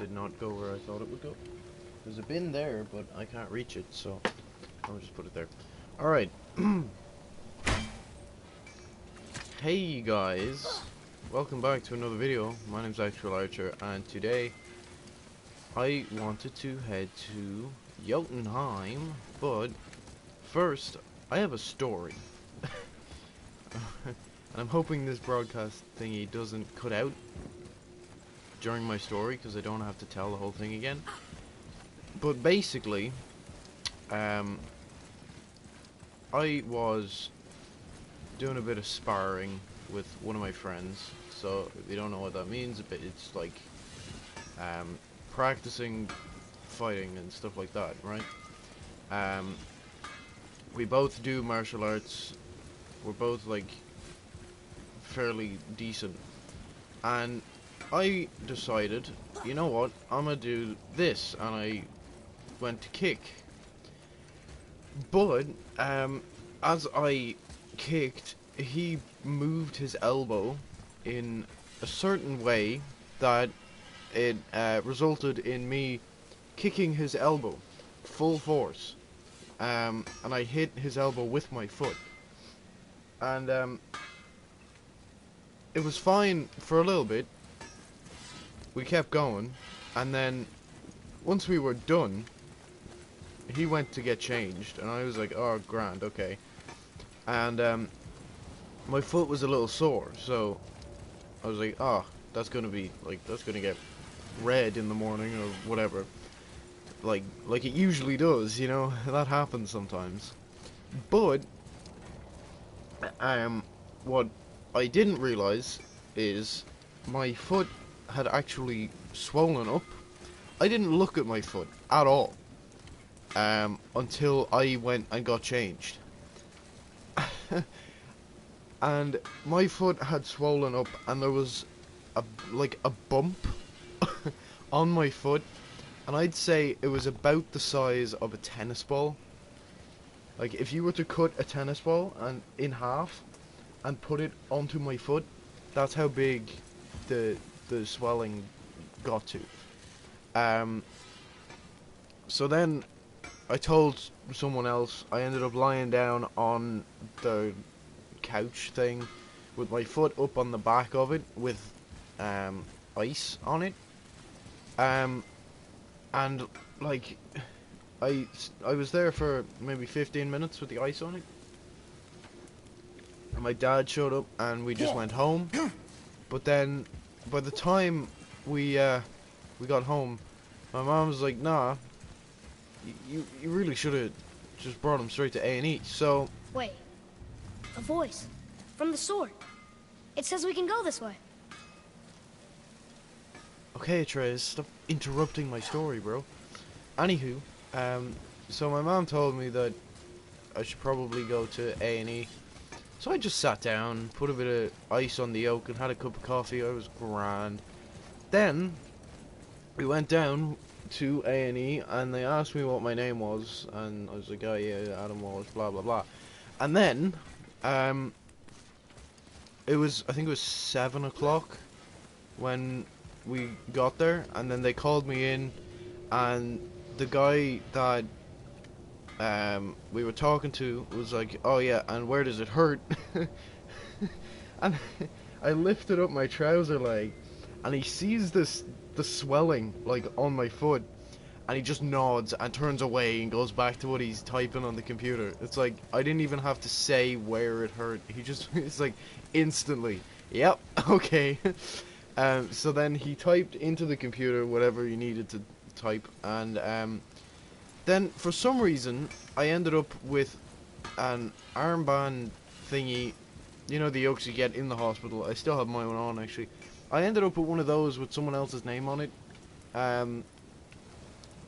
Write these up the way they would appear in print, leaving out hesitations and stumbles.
did not go where I thought it would go. There's a bin there, but I can't reach it, so I'll just put it there. Alright. Hey guys, welcome back to another video. My name's Actual Archer, and today I wanted to head to Jotunheim, but first I have a story. And I'm hoping this broadcast thingy doesn't cut out during my story, because I don't have to tell the whole thing again. But basically, I was doing a bit of sparring with one of my friends. So if you don't know what that means, it's like practicing fighting and stuff like that, right? We both do martial arts. We're both like fairly decent, and I decided, you know what, I'm gonna do this, and I went to kick. But as I kicked, he moved his elbow in a certain way that it resulted in me kicking his elbow full force, and I hit his elbow with my foot, and it was fine for a little bit. We kept going, and then once we were done, he went to get changed, and I was like, oh, grand, okay. And my foot was a little sore, so I was like, oh, that's gonna get red in the morning or whatever, like it usually does, you know. That happens sometimes. But what I didn't realize is my foot had actually swollen up. I didn't look at my foot at all until I went and got changed. And my foot had swollen up, and there was a bump on my foot, and I'd say it was about the size of a tennis ball. Like, if you were to cut a tennis ball and in half and put it onto my foot, that's how big the swelling got to. So then I told someone else. I ended up lying down on the couch thing with my foot up on the back of it with ice on it, and like I was there for maybe 15 minutes with the ice on it, and my dad showed up and we just went home. But then by the time we got home, my mom was like, nah, you really should have just brought him straight to A&E. So wait, a voice from the sword. It says we can go this way. Okay, Trez, stop interrupting my story, bro. Anywho, so my mom told me that I should probably go to A&E. So I just sat down, put a bit of ice on the yolk, and had a cup of coffee. I was grand. Then we went down to A&E, and they asked me what my name was, and I was like, oh yeah, Adam Wallace, blah blah blah. And then I think it was 7 o'clock when we got there, and then they called me in, and the guy that we were talking to was like, oh yeah, and where does it hurt? And I lifted up my trouser leg, and he sees the swelling like on my foot, and he just nods and turns away and goes back to what he's typing on the computer. It's like I didn't even have to say where it hurt. It's like instantly, yep, okay. So then he typed into the computer whatever he needed to type, and then for some reason I ended up with an armband thingy, you know, the yokes you get in the hospital. I still have mine on, actually. I ended up with one of those with someone else's name on it.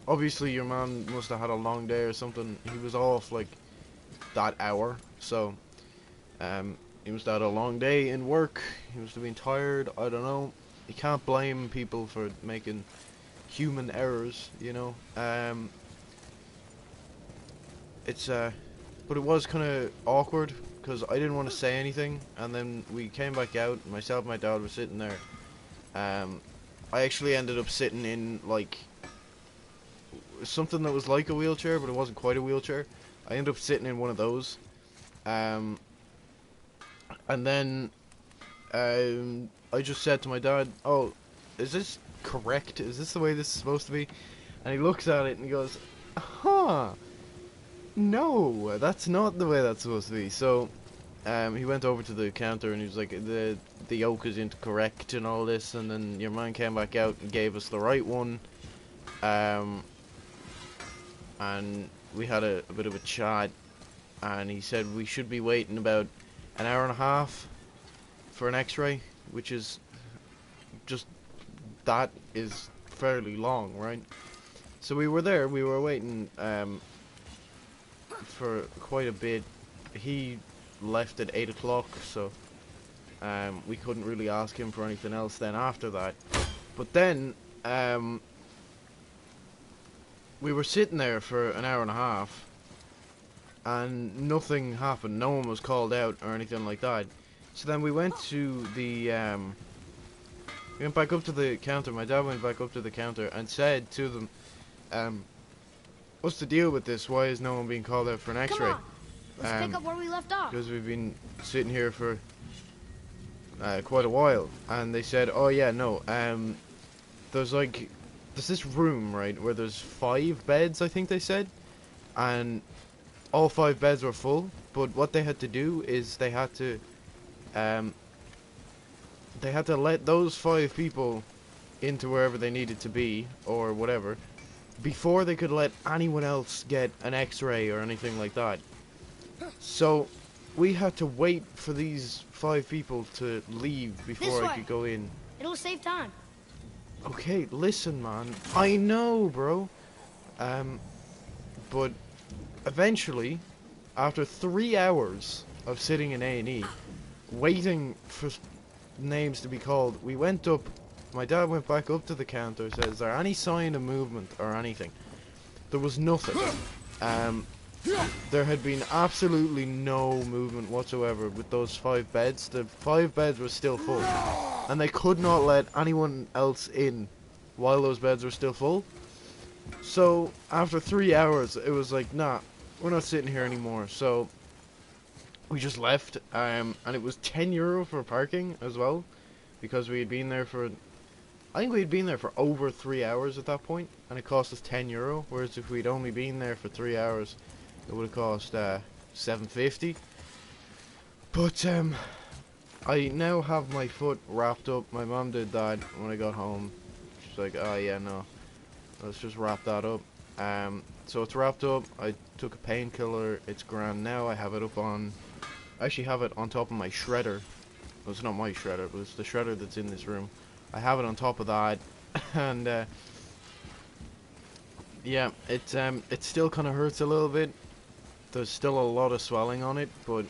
Obviously your man must have had a long day or something. He was off like that hour, so he must have had a long day in work. He must have been tired. I don't know. You can't blame people for making human errors, you know. But it was kind of awkward because I didn't want to say anything, and then we came back out. Myself and my dad were sitting there. I actually ended up sitting in like something that was like a wheelchair, but it wasn't quite a wheelchair. I ended up sitting in one of those, and then I just said to my dad, "Oh, is this correct? Is this the way this is supposed to be?" And he looks at it and he goes, "Huh, no, that's not the way that's supposed to be." So he went over to the counter and he was like, the yoke is incorrect and all this, and then your man came back out and gave us the right one, and we had a bit of a chat, and he said we should be waiting about an hour and a half for an x-ray, which is just, that is fairly long, right? So we were there, we were waiting for quite a bit. He left at 8 o'clock, so we couldn't really ask him for anything else then after that. But then we were sitting there for an hour and a half and nothing happened. No one was called out or anything like that. So then we went to the we went back up to the counter. My dad went back up to the counter and said to them, what's the deal with this? Why is no one being called out for an x-ray? Come on. Let's pick up where we left off. Because we've been sitting here for quite a while. And they said, oh yeah, no, there's this room, right, where there's 5 beds, I think they said, and all 5 beds were full. But what they had to do is they had to let those 5 people into wherever they needed to be or whatever before they could let anyone else get an x-ray or anything like that. So we had to wait for these 5 people to leave before I could go in. It'll save time. Okay, listen, man. I know, bro. But eventually, after 3 hours of sitting in A&E, waiting for names to be called, we went up. My dad went back up to the counter, said, is there any sign of movement or anything? There was nothing. There had been absolutely no movement whatsoever with those 5 beds. The 5 beds were still full. And they could not let anyone else in while those beds were still full. So, after 3 hours, it was like, nah, we're not sitting here anymore. So, we just left. And it was €10 for parking as well. Because we had been there for, I think we had been there for over 3 hours at that point. And it cost us €10. Whereas if we'd only been there for 3 hours, it would have cost $7.50. But I now have my foot wrapped up. My mom did that when I got home. She's like, oh yeah, no, let's just wrap that up. So it's wrapped up. I took a painkiller. It's grand now. I have it up on, I actually have it on top of my shredder. Well, it's not my shredder, but it's the shredder that's in this room. I have it on top of that. And yeah, it still kind of hurts a little bit. There's still a lot of swelling on it, but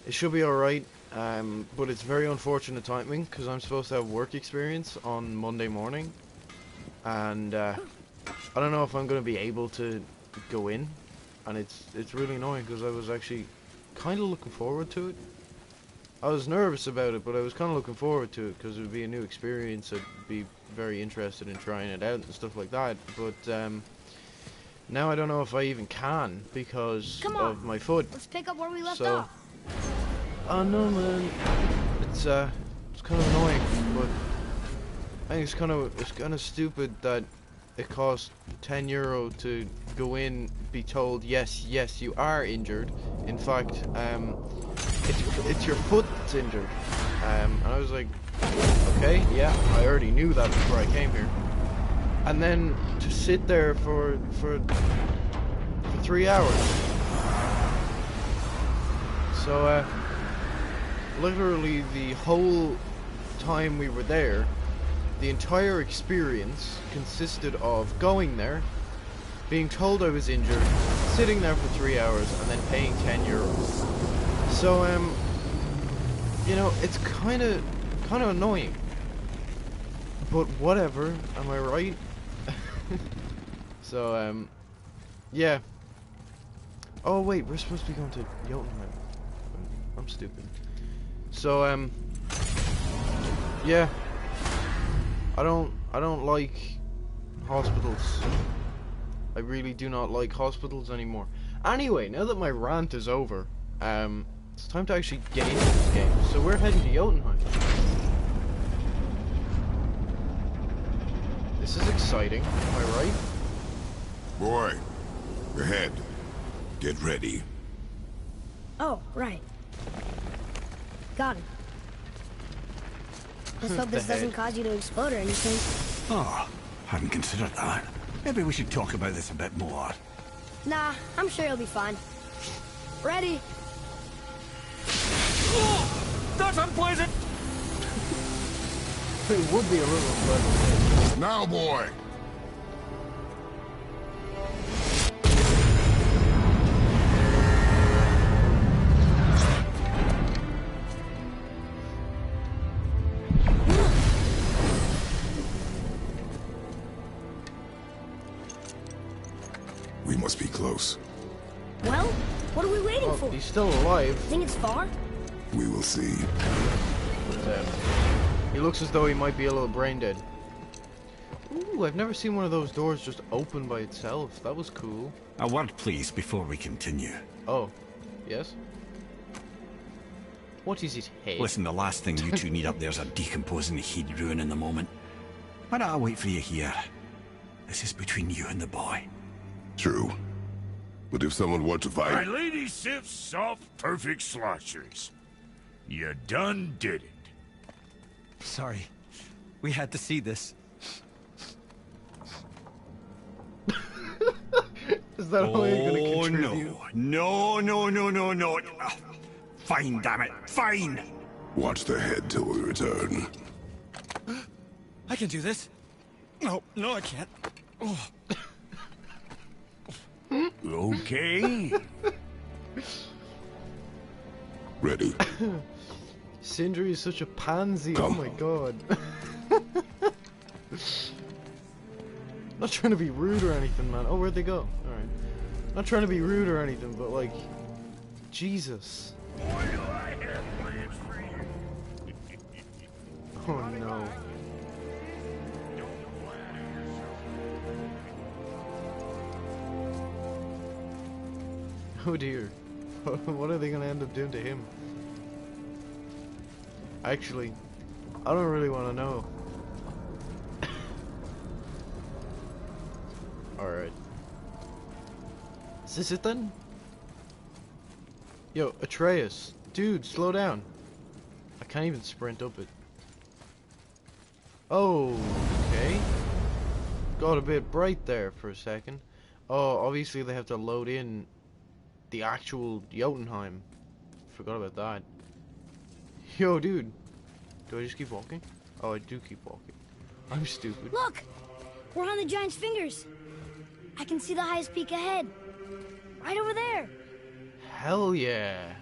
it should be alright. But it's very unfortunate timing because I'm supposed to have work experience on Monday morning, and I don't know if I'm going to be able to go in, and it's really annoying because I was actually kind of looking forward to it. I was nervous about it, but I was kind of looking forward to it because it would be a new experience. I'd be very interested in trying it out and stuff like that, but now I don't know if I even can because of my foot. Let's pick up where we left off. Oh no, man. It's kind of annoying, but I think it's kind of stupid that it costs €10 to go in, be told yes, you are injured. In fact, it's your foot that's injured. And I was like, okay, yeah, I already knew that before I came here. And then to sit there for 3 hours. So literally the whole time we were there, the entire experience consisted of going there, being told I was injured, sitting there for 3 hours, and then paying €10. So you know, it's kind of annoying. But whatever, am I right? So yeah. Oh wait, we're supposed to be going to Jotunheim. I'm stupid. So yeah, I don't like hospitals. I really do not like hospitals anymore. Anyway, now that my rant is over, it's time to actually get into this game. So we're heading to Jotunheim. This is exciting, am I right? Boy, ahead. Get ready. Oh, right. Got it. Let's hope this doesn't cause you to explode or anything. Oh, hadn't considered that. Maybe we should talk about this a bit more. Nah, I'm sure you'll be fine. Ready? Oh, that's unpleasant! It would be a little unpleasant. Now, boy! We must be close. Well, what are we waiting for? He's still alive. Think it's far? We will see. He looks as though he might be a little brain dead. Ooh, I've never seen one of those doors just open by itself. That was cool. A word, please, before we continue. Oh, yes? What is it, head? Listen, the last thing you two need up there's a decomposing heat ruin in the moment. Why don't I wait for you here? This is between you and the boy. True. But if someone were to My fight... lady sips soft, perfect sloshers. You done did it. Sorry. We had to see this. Is that how you're gonna contribute? No. Fine, damn it. Fine! Watch the head till we return. I can do this. No, I can't. Oh. Okay. Ready. Sindri is such a pansy. Come. Oh my god. Not trying to be rude or anything, man. Oh, where'd they go? Alright. Not trying to be rude or anything, but like... Jesus. Oh no. Oh dear. What are they gonna end up doing to him? Actually, I don't really want to know. Alright. Is this it then? Yo, Atreus. Dude, slow down. I can't even sprint up it. Oh, okay. Got a bit bright there for a second. Oh, obviously they have to load in the actual Jotunheim. Forgot about that. Yo, dude. Do I just keep walking? Oh, I do keep walking. I'm stupid. Look! We're on the giant's fingers. I can see the highest peak ahead. Right over there. Hell yeah.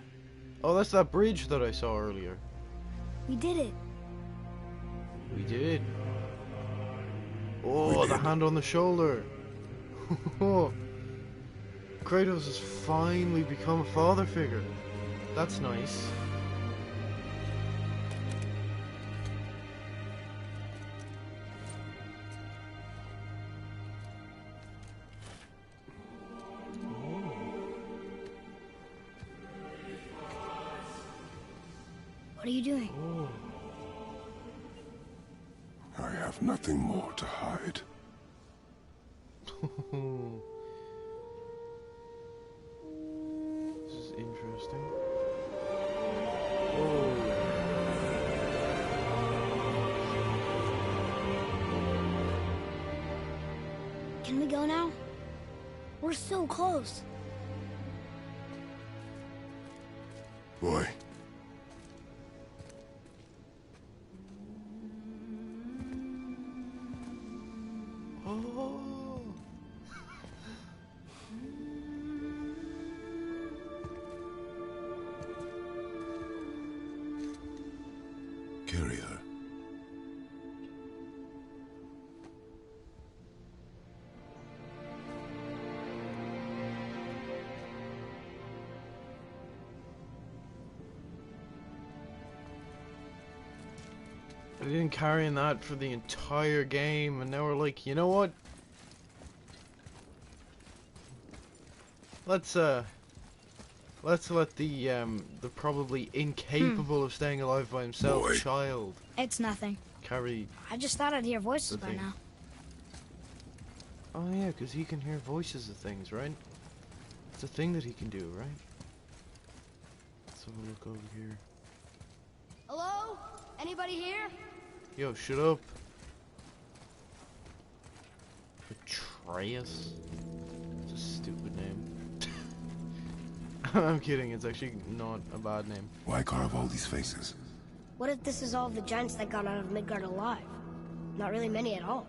Oh, that's that bridge that I saw earlier. We did it. We did. Oh, the hand on the shoulder. Kratos has finally become a father figure. That's nice. What are you doing? I have nothing more to hide. This is interesting. Oh. Can we go now? We're so close. Boy. Oh. Carry her. They didn't carry on that for the entire game, and now we're like, you know what? Let's let the probably incapable of staying alive by himself Boy. child It's nothing. carry. I just thought I'd hear voices The by thing. now. Oh yeah, because he can hear voices of things, right? It's a thing that he can do, right? Let's have a look over here. Hello? Anybody here? Yo, shut up. Atreus? It's a stupid name. I'm kidding, it's actually not a bad name. Why carve all these faces? What if this is all the giants that got out of Midgard alive? Not really many at all.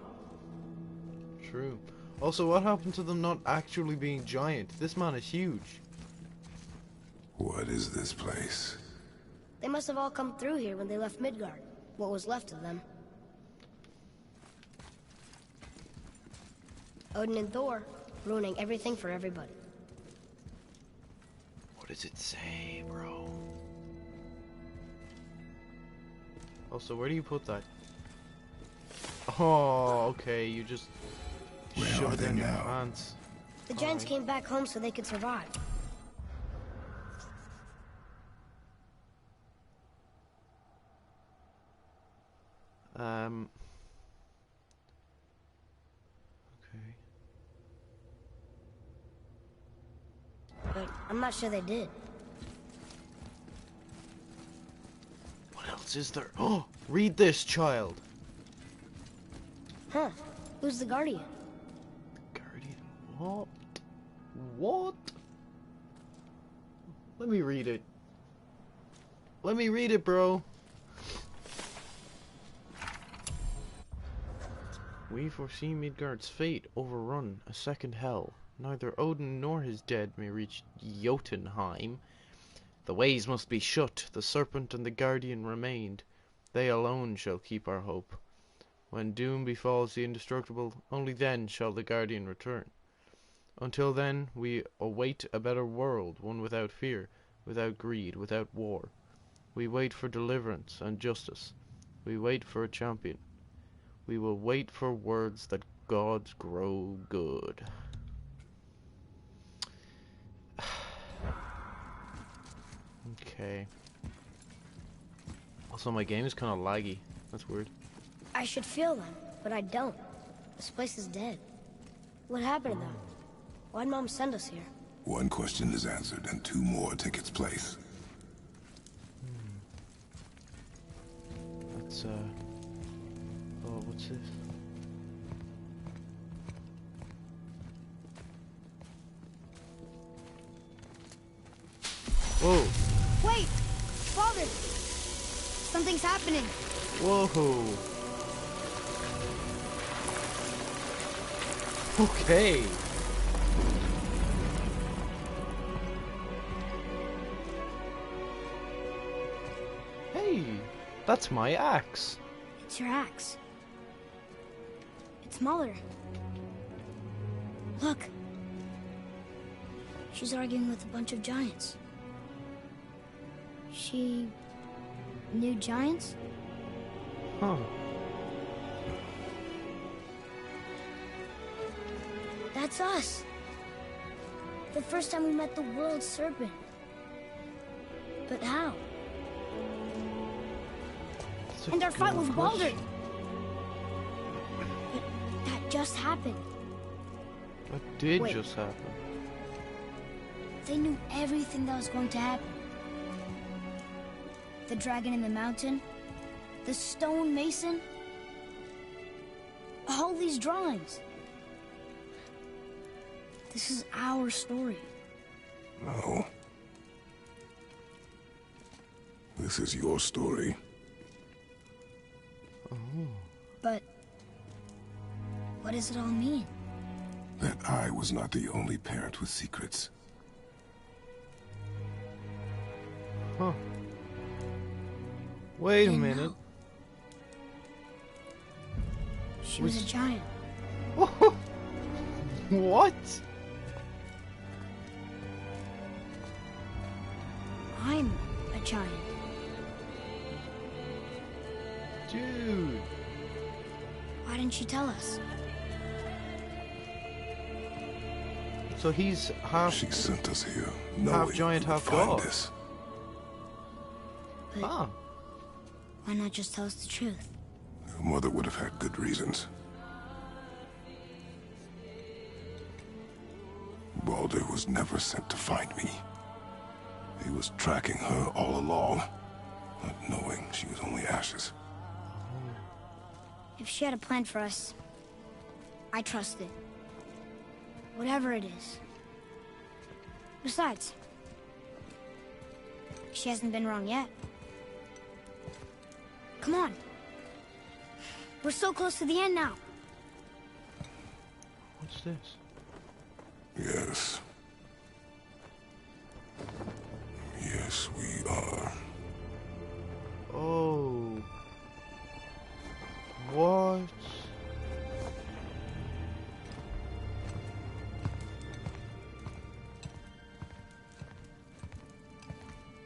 True. Also, what happened to them not actually being giant? This man is huge. What is this place? They must have all come through here when they left Midgard. What was left of them. Odin and Thor, ruining everything for everybody. What does it say, bro? Also, where do you put that? Oh, okay, you just Where shove are it they in your now? pants. The giants came back home so they could survive. Okay. But I'm not sure they did. What else is there? Oh, read this, child. Huh. Who's the Guardian? Guardian. What? What? Let me read it. Let me read it, bro. We foresee Midgard's fate overrun a second hell. Neither Odin nor his dead may reach Jotunheim. The ways must be shut. The serpent and the guardian remained. They alone shall keep our hope. When doom befalls the indestructible, only then shall the guardian return. Until then, we await a better world, one without fear, without greed, without war. We wait for deliverance and justice. We wait for a champion. We will wait for words that gods grow good. Okay. Also, my game is kind of laggy. That's weird. I should feel them, but I don't. This place is dead. What happened to them? Why'd Mom send us here? One question is answered and two more take its place. That's, oh, what's this? Whoa! Wait! Father! Something's happening! Whoa! Okay! Hey! That's my axe! It's your axe. It's Mother. Look. She's arguing with a bunch of giants. She knew giants? Huh. That's us. The first time we met the world serpent. But how? That's a And our fight good with Baldur. question. But that just happened. What did Wait. just happen? They knew everything that was going to happen. The dragon in the mountain, the stone mason, all these drawings. This is our story. No. This is your story. But what does it all mean? That I was not the only parent with secrets. Huh. Wait a Didn't minute. know. She was a giant. What? I'm a giant. Dude. Why didn't you tell us? So he's half She sent us here, knowing giant, we would half find god. this. But Ah. why not just tell us the truth? Your mother would have had good reasons. Balder was never sent to find me. He was tracking her all along, not knowing she was only ashes. If she had a plan for us, I trust it. Whatever it is. Besides, she hasn't been wrong yet. Come on. We're so close to the end now. What's this? Yes. Yes, we are. Oh. What?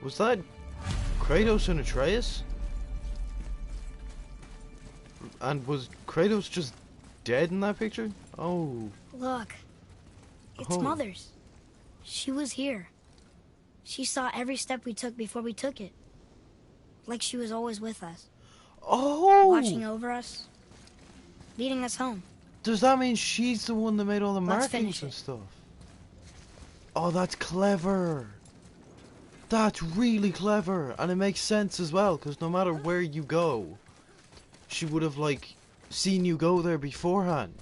Was that Kratos and Atreus? And was Kratos just dead in that picture? Oh. Look. It's Oh. Mother's. She was here. She saw every step we took before we took it. Like she was always with us. Oh! Watching over us. Leading us home. Does that mean she's the one that made all the Let's markings finish and it. stuff? Oh, that's clever. That's really clever. And it makes sense as well, because no matter where you go, she would have, like, seen you go there beforehand.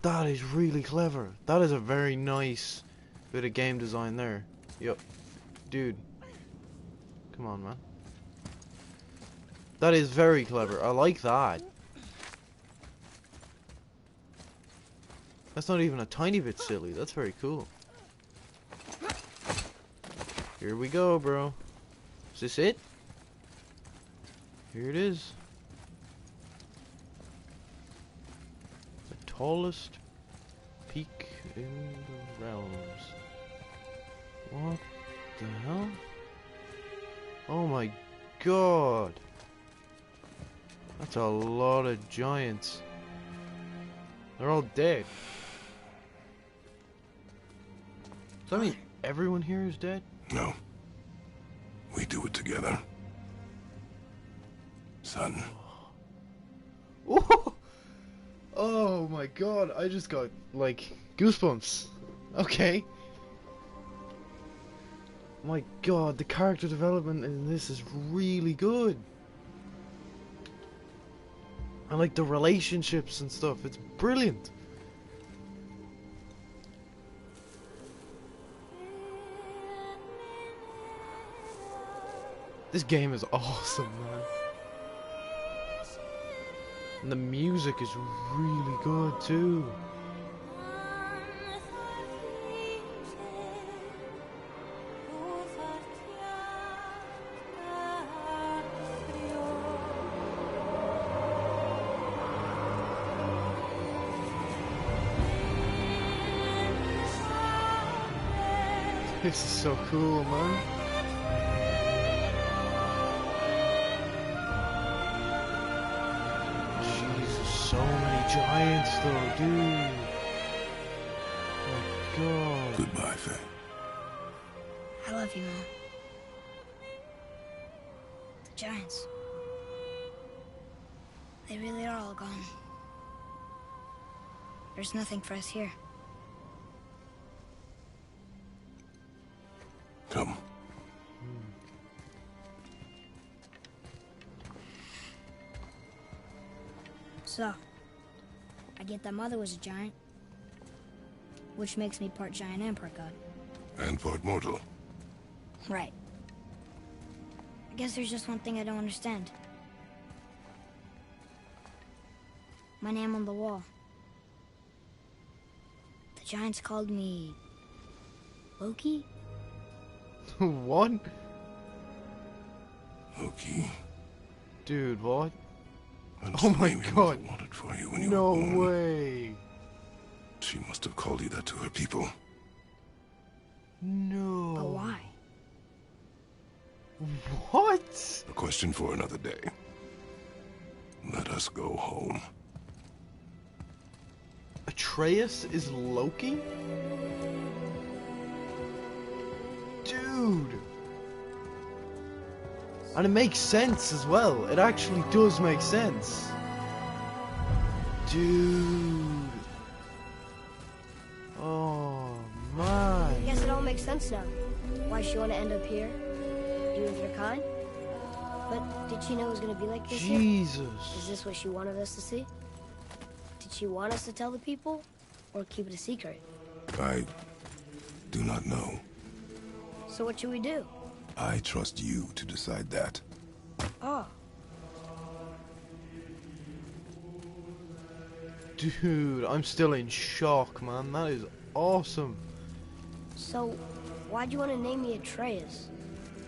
That is really clever. That is a very nice bit of game design there. Yup. Dude. Come on, man. That is very clever. I like that. That's not even a tiny bit silly. That's very cool. Here we go, bro. Is this it? Here it is. The tallest peak in the realms. What the hell? Oh my god. That's a lot of giants. They're all dead. Does that mean everyone here is dead? No. We do it together. Son. Whoa! Oh my god, I just got, like, goosebumps. Okay. My god, the character development in this is really good. I like the relationships and stuff, it's brilliant. This game is awesome, man. And the music is really good too. This is so cool, man. Jesus, so many giants though, dude. Oh my god. Goodbye, Faye. I love you, Mom. The giants. They really are all gone. There's nothing for us here. Come. So, I get that Mother was a giant, which makes me part giant and part god. And part mortal. Right. I guess there's just one thing I don't understand. My name on the wall. The giants called me... Loki? What? Loki. Dude, what? That's Oh the my name your God. mother wanted for you when you No were born. way. She must have called you that to her people. No. But why? What? A question for another day. us go home. Atreus is Loki? Dude! And it makes sense as well. It actually does make sense. Dude. Oh, man. I guess it all makes sense now. Why she want to end up here? Do with her kind? But did she know it was going to be like this here? Jesus. Is this what she wanted us to see? Did she want us to tell the people? Or keep it a secret? I do not know. So what should we do? I trust you to decide that. Oh. Dude, I'm still in shock, man. That is awesome. So, why'd you want to name me Atreus?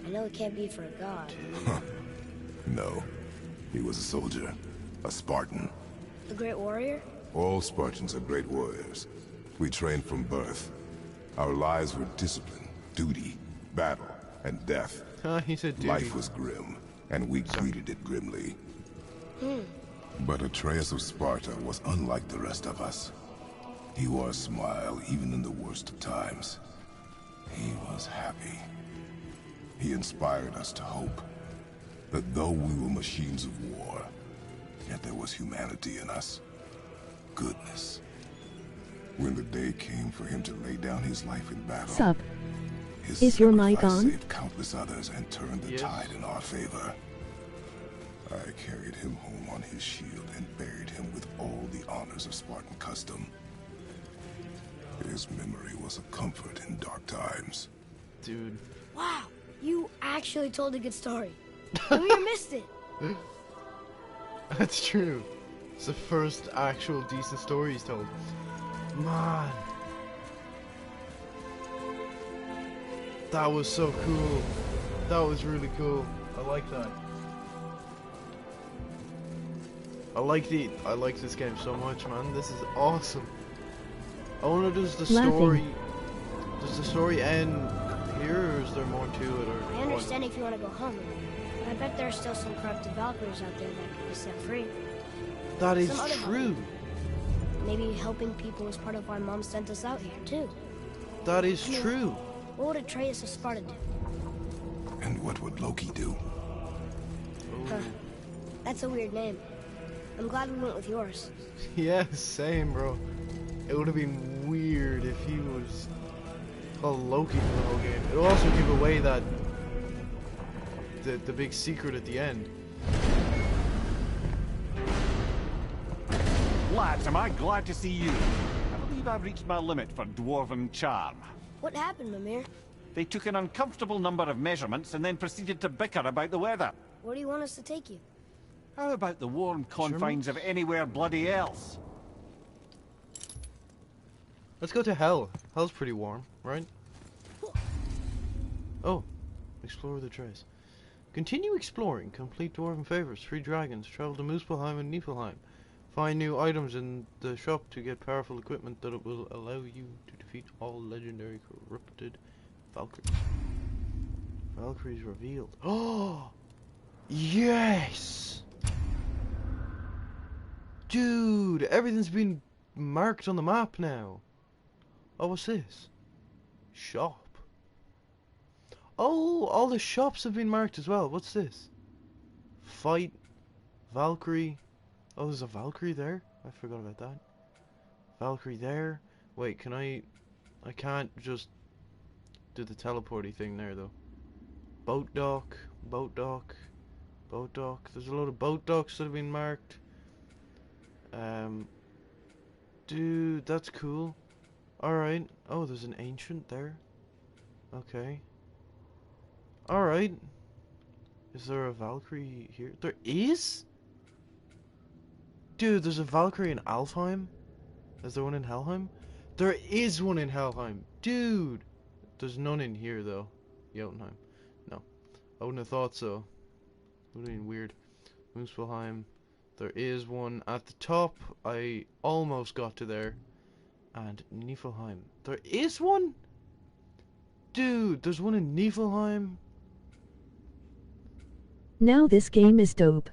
I know it can't be for a god. No. He was a soldier. A Spartan. The great warrior? All Spartans are great warriors. We trained from birth. Our lives were discipline, duty, battle, and death. He said duty. Life was grim, and we greeted it grimly. But Atreus of Sparta was unlike the rest of us. He wore a smile even in the worst of times. He was happy. He inspired us to hope that though we were machines of war, yet there was humanity in us. Goodness. When the day came for him to lay down his life in battle, Sup? his Is your mic sacrifice on? saved countless others and turned the tide in our favor. I carried him home on his shield and buried him with all the honors of Spartan custom. His memory was a comfort in dark times. Dude. Wow, you actually told a good story. And we missed it. That's true. It's the first actual decent story he's told. Man. That was so cool. That was really cool. I like that. I like this game so much, man. This is awesome. I wonder, does the story end here, or is there more to it? Or I understand if you want to go home, but I bet there are still some corrupted Valkyries out there that could be set free. That is Some other true. Maybe helping people is part of why Mom sent us out here, too. That is true. What would Atreus of Sparta do? And what would Loki do? Huh. That's a weird name. I'm glad we went with yours. Yeah, same, bro. It would have been weird if he was called Loki for the whole game. It'll also give away that the big secret at the end. Lads, am I glad to see you. I believe I've reached my limit for dwarven charm. What happened, Mimir? They took an uncomfortable number of measurements and then proceeded to bicker about the weather. Where do you want us to take you? How about the warm confines of anywhere bloody else? Let's go to Hell. Hell's pretty warm, right? Oh, explore the trace. Continue exploring. Complete dwarven favors. Free dragons. Travel to Muspelheim and Niflheim. Find new items in the shop to get powerful equipment that will allow you to defeat all legendary corrupted Valkyries. Valkyries revealed. Oh! Yes! Dude, everything's been marked on the map now. Oh, what's this? Shop. Oh, all the shops have been marked as well. What's this? Fight. Valkyrie. Oh, there's a Valkyrie there? I forgot about that. Valkyrie there. Wait, can I can't just do the teleporty thing there, though. Boat dock. Boat dock. Boat dock. There's a load of boat docks that have been marked. Dude, that's cool. Alright. Oh, there's an ancient there. Okay. Alright. Is there a Valkyrie here? There is? Dude, there's a Valkyrie in Alfheim? Is there one in Helheim? There is one in Helheim. Dude! There's none in here, though. Jotunheim. No. I wouldn't have thought so. Would have been weird. Muspelheim. There is one at the top. I almost got to there. And Niflheim. There is one? Dude, there's one in Niflheim. Now this game is dope.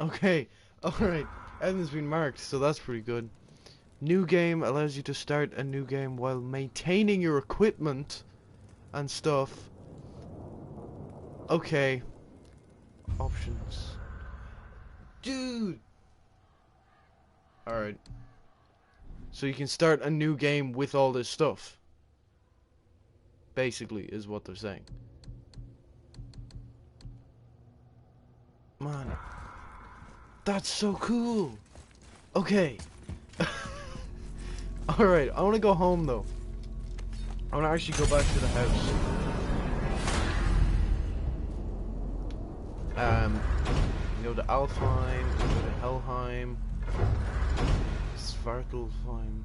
Okay, alright. Everything's been marked, so that's pretty good. New game allows you to start a new game while maintaining your equipment and stuff. Okay. Options. Dude! Alright. So you can start a new game with all this stuff. Basically, is what they're saying. Man. That's so cool! Okay. Alright, I want to go home though. I want to actually go back to the house. Go to Alfheim, go to Helheim, Svartalfheim.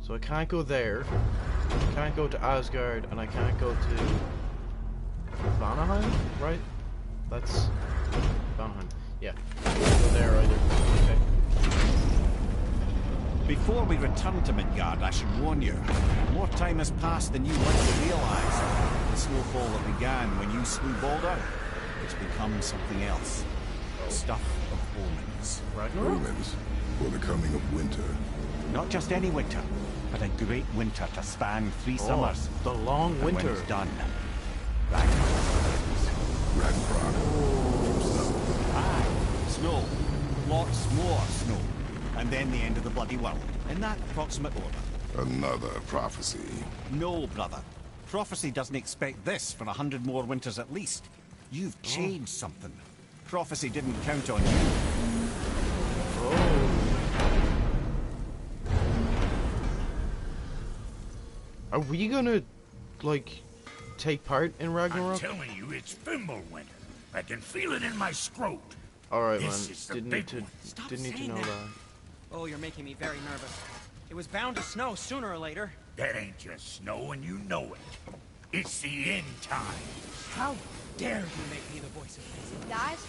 So I can't go there, I can't go to Asgard, and I can't go to Vanaheim, right? That's Vanaheim. Yeah, I can't go there either. Okay. Before we return to Midgard, I should warn you, more time has passed than you likely realise. The snowfall that began when you slew Baldur, it's become something else. Stuff of omens. Omens for the coming of winter. Not just any winter, but a great winter to span 3 summers. The long And winter. when it's done, Ragnarok. Aye, snow. Lots more snow. And then the end of the bloody world. In that approximate order. Another prophecy. No, brother. Prophecy doesn't expect this for 100 more winters at least. You've changed something. Prophecy didn't count on you. Are we gonna, like, take part in I'm Ragnarok? telling you, it's Fimbulwinter. I can feel it in my scrot. Alright, man. This is the Didn't big need one. to, didn't need to know that. Oh, you're making me very nervous. It was bound to snow sooner or later. That ain't just snow, and you know it. It's the end time. How dare you make me the voice of reason? Guys,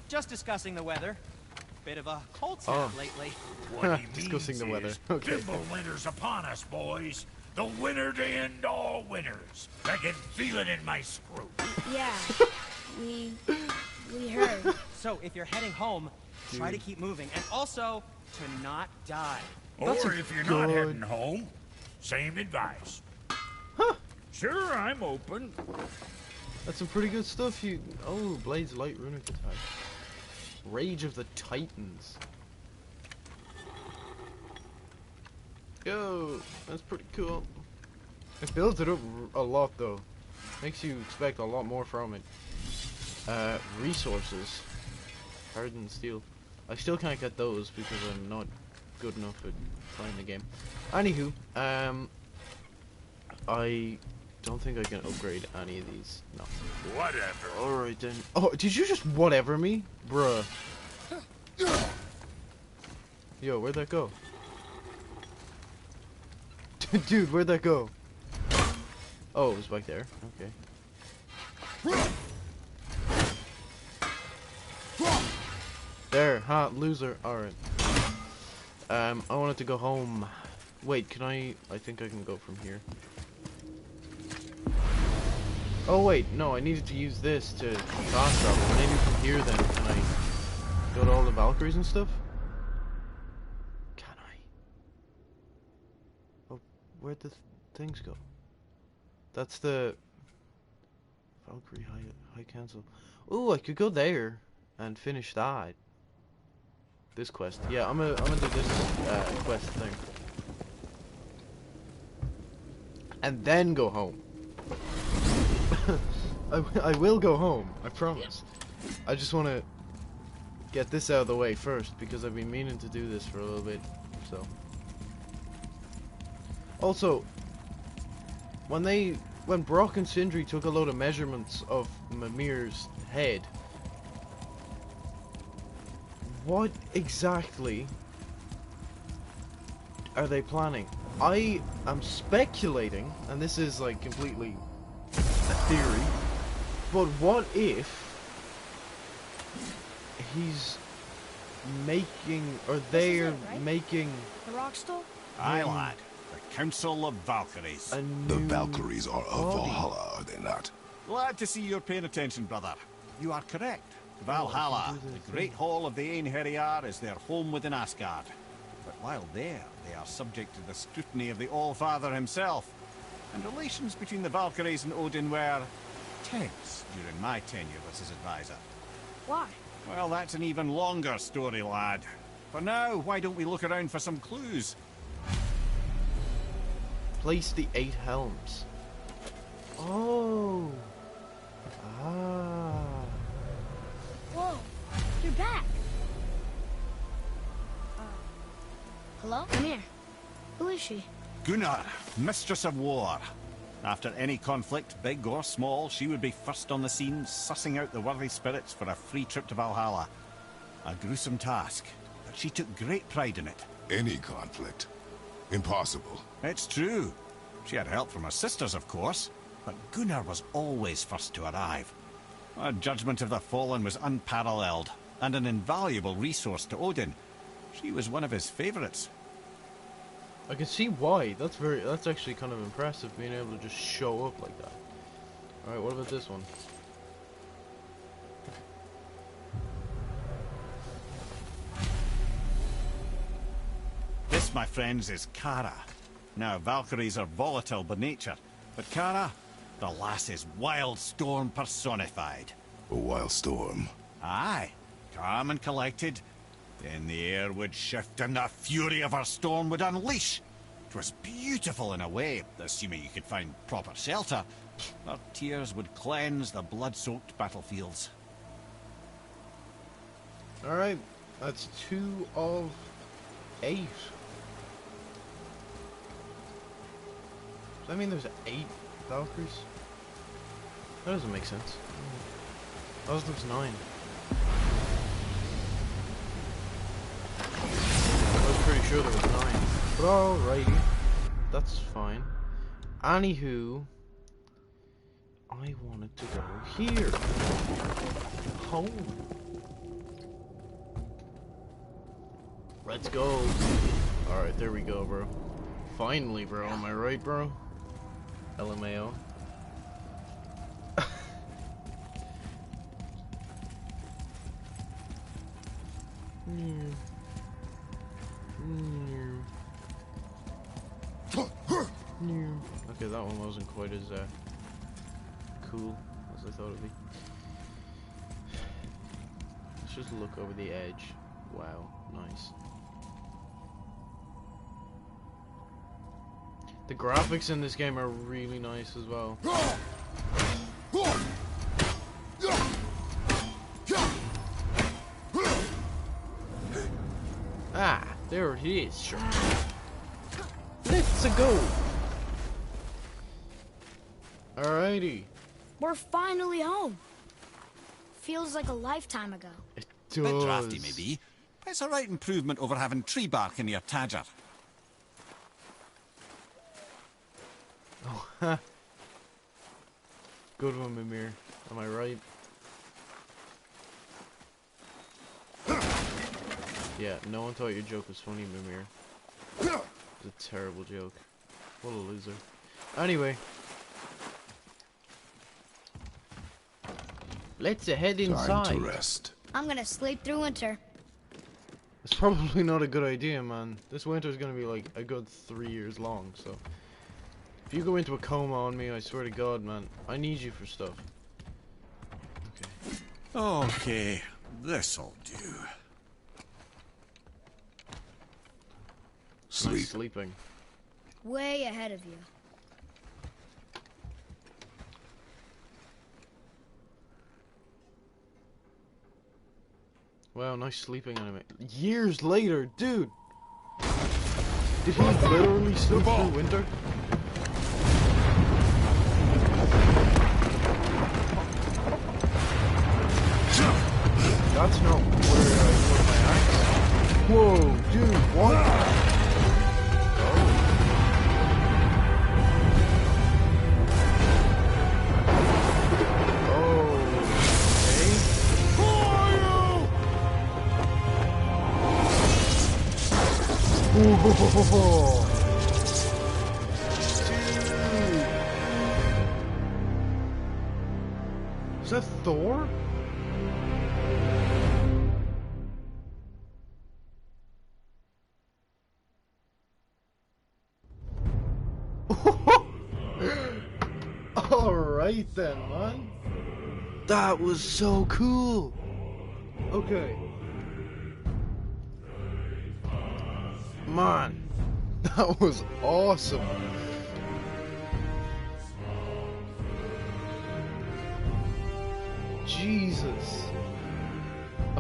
Just discussing the weather. Bit of a cold snap lately. What he Discussing means the weather. is, Okay. Fimbulwinter's upon us, boys. The winter to end all winters. I can feel it in my scrot. yeah, we heard. So if you're heading home, try to keep moving, and also to not die. Or That's a if you're not good- heading home, same advice. Sure, I'm open. That's some pretty good stuff. Oh, Blade's light runic attack. Rage of the Titans. Yo, that's pretty cool. It builds it up a lot though. Makes you expect a lot more from it. Resources. Hardened steel. I still can't get those because I'm not good enough at playing the game. Anywho, I don't think I can upgrade any of these. No. Whatever. Alright then. Oh, did you just whatever me? Bruh. Yo, where'd that go? Dude, where'd that go? Oh, it was back there. Okay. There, ha, loser. Alright. I wanted to go home. Wait, can I think I can go from here. Oh wait, no, I needed to use this to fast travel. Maybe from here then, can I go to all the Valkyries and stuff? Can I? Oh, where'd the things go? That's the Valkyrie High Council. Oh, I could go there and finish that. This quest. Yeah, I'm gonna do this quest thing. And then go home. I will go home, I promise. I just want to get this out of the way first, because I've been meaning to do this for a little bit, so. Also, when Brock and Sindri took a load of measurements of Mimir's head, what exactly are they planning? I am speculating, and this is like completely a theory, but what if he's making, or they're making The rock stole? Aye, lad. The Council of Valkyries. a The new Valkyries are of body? Valhalla, are they not? Glad to see you're paying attention, brother. You are correct. Valhalla, the great hall of the Einherjar, is their home within Asgard. But while there, they are subject to the scrutiny of the All-Father himself. And relations between the Valkyries and Odin were tense during my tenure as his advisor. Why? Well, that's an even longer story, lad. For now, why don't we look around for some clues? Place the 8 helms. Oh. Ah. Whoa, you're back. Hello? Come here. Who is she? Gunnar, Mistress of War. After any conflict, big or small, she would be first on the scene, sussing out the worthy spirits for a free trip to Valhalla. A gruesome task, but she took great pride in it. Any conflict. Impossible. It's true. She had help from her sisters, of course, but Gunnar was always first to arrive. Her judgment of the fallen was unparalleled, and an invaluable resource to Odin. She was one of his favorites. I can see why. That's actually kind of impressive, being able to just show up like that. Alright, what about this one? This, my friends, is Kara. Now, Valkyries are volatile by nature, but Kara, the lass is wild storm personified. A wild storm. Aye, calm and collected. Then the air would shift and the fury of her storm would unleash. It was beautiful in a way, assuming you could find proper shelter. Her tears would cleanse the blood-soaked battlefields. Alright, that's 2 of 8. Does that mean there's 8 Valkyries? That doesn't make sense. I was there's 9. I was pretty sure there was 9. But alrighty, that's fine. Anywho, I wanted to go here. Home. Let's go. Alright, there we go, bro. Finally, bro. Am I right, bro? LMAO. Okay, that one wasn't quite as cool as I thought it'd be. Let's just look over the edge. Wow, nice. The graphics in this game are really nice as well. Ah, there it is, sure. Let's go. Alrighty. We're finally home. Feels like a lifetime ago. It Bit does. drafty, maybe. But it's a right improvement over having tree bark in your Tadger. Oh, good one, Mimir. Am I right? Yeah, no one thought your joke was funny, Mimir. It's a terrible joke. What a loser. Anyway. Let's head inside. Time to rest. I'm gonna sleep through winter. It's probably not a good idea, man. This winter's gonna be like a good 3 years long, so... If you go into a coma on me, I swear to God, man, I need you for stuff. Okay. Okay, this'll do. Sleep. Nice sleeping. Way ahead of you. Wow, nice sleeping anime. Years later, dude! Did he literally sleep through winter? That's not where I put my axe. Whoa, dude, what? Oh, is that Thor? Alright then, man. That was so cool. Okay. Man, that was awesome. Jesus.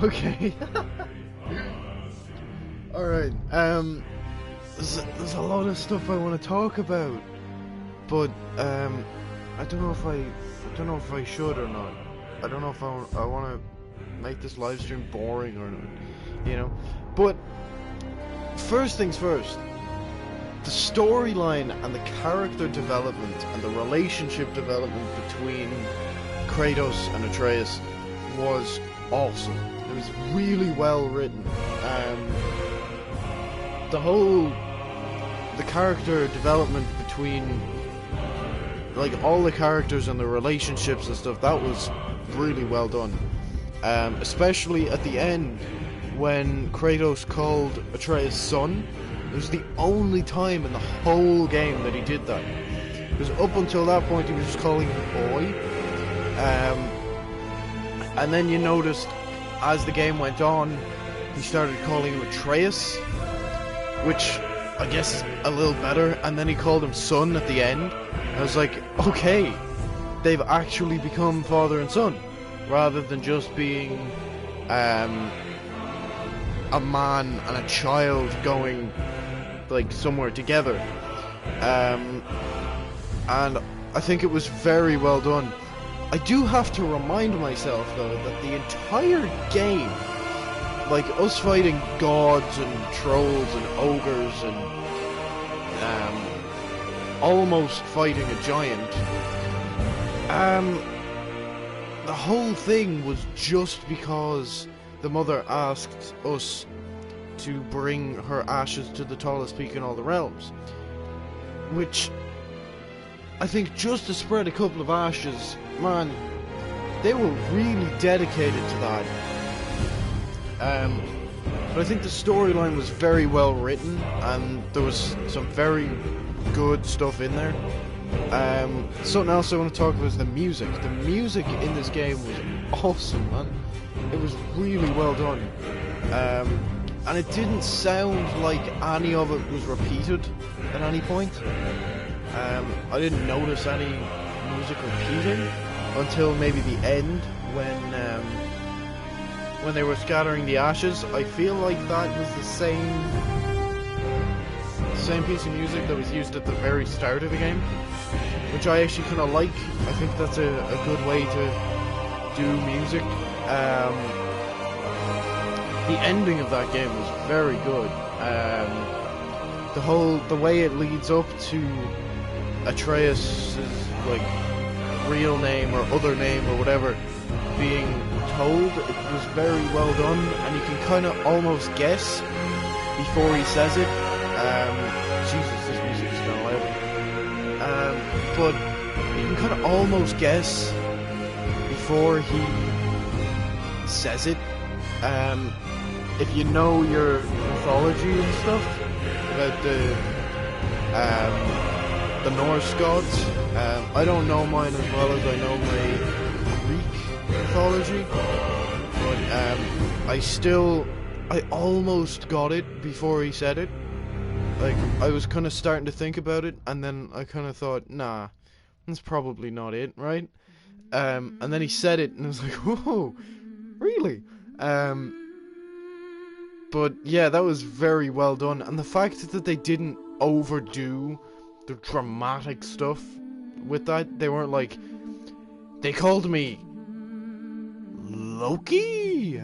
Okay. Alright, there's a lot of stuff I want to talk about, but I don't know if I should or not. I don't know if I want to make this live stream boring or not, you know. But first things first, the storyline and the character development and the relationship development between Kratos and Atreus was awesome. It was really well written. The character development between, like, all the characters and the relationships and stuff, that was really well done. Especially at the end when Kratos called Atreus son. It was the only time in the whole game that he did that. Because up until that point he was just calling him boy. And then you noticed as the game went on, he started calling him Atreus, which I guess is a little better. And then he called him son at the end. I was like, okay, they've actually become father and son, rather than just being a man and a child going like somewhere together. And I think it was very well done. I do have to remind myself though that the entire game, like us fighting gods and trolls and ogres and almost fighting a giant, the whole thing was just because the mother asked us to bring her ashes to the tallest peak in all the realms, which I think just to spread a couple of ashes, man, they were really dedicated to that. But I think the storyline was very well written, and there was some very good stuff in there. Something else I want to talk about is the music. The music in this game was awesome, man. It was really well done. And it didn't sound like any of it was repeated at any point. I didn't notice any music repeating until maybe the end when they were scattering the ashes. I feel like that was the same piece of music that was used at the very start of the game, which I actually kind of like. I think that's a good way to do music. The ending of that game was very good. The way it leads up to Atreus' like real name or other name or whatever being told, it was very well done, and you can kind of almost guess before he says it. Jesus, this music is kind of loud. But you can kind of almost guess before he says it. If you know your mythology and stuff about the Norse gods, I don't know mine as well as I know my Greek mythology, but I almost got it before he said it. Like, I was kind of starting to think about it, and then I kind of thought, nah, that's probably not it, right? And then he said it, and I was like, whoa, really? But yeah, that was very well done, and the fact that they didn't overdo the dramatic stuff with that, they weren't like, they called me Loki?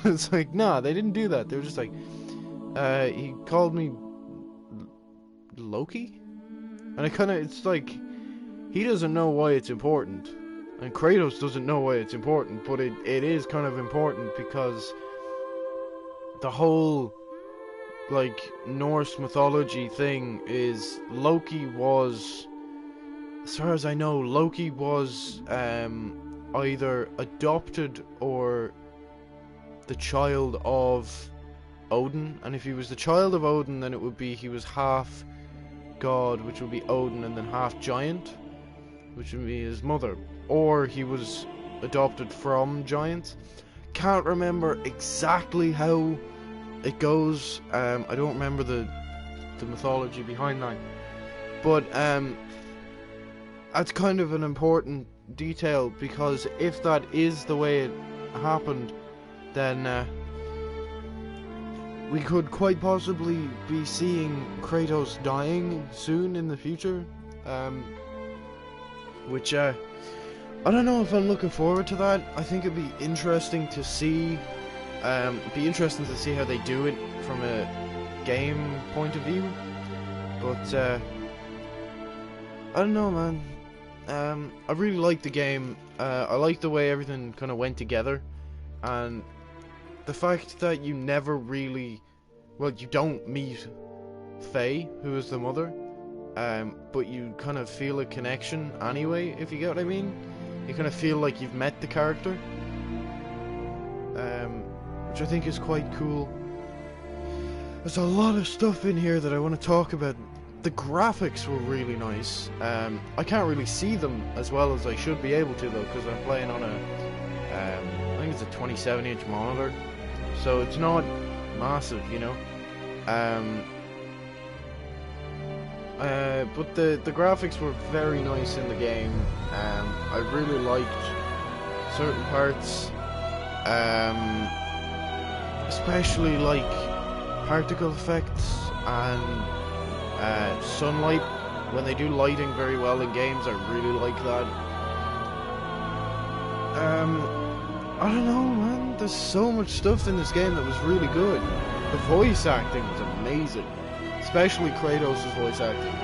It's like, nah, they didn't do that. They were just like, he called me Loki? And it's like, he doesn't know why it's important, and Kratos doesn't know why it's important, but it is kind of important because the whole, like, Norse mythology thing is Loki was, as far as I know, Loki was either adopted or the child of Odin, and if he was the child of Odin, then it would be he was half god, which would be Odin, and then half giant, which would be his mother, or he was adopted from giants. Can't remember exactly how it goes. I don't remember the mythology behind that, but that's kind of an important detail, because if that is the way it happened, then we could quite possibly be seeing Kratos dying soon in the future, which I don't know if I'm looking forward to that. I think it'd be interesting to see. How they do it from a game point of view, but I don't know, man. I really like the game. I like the way everything kind of went together, and the fact that you never really, well, you don't meet Faye, who is the mother, but you kind of feel a connection anyway, if you get what I mean. You kind of feel like you've met the character, which I think is quite cool. There's a lot of stuff in here that I want to talk about. The graphics were really nice. I can't really see them as well as I should be able to, though, because I'm playing on a, I think it's a 27-inch monitor, so it's not massive, you know. But the graphics were very nice in the game. I really liked certain parts, especially like particle effects and sunlight. When they do lighting very well in games, I really like that. I don't know, man. There's so much stuff in this game that was really good. The voice acting was amazing, especially Kratos' voice acting.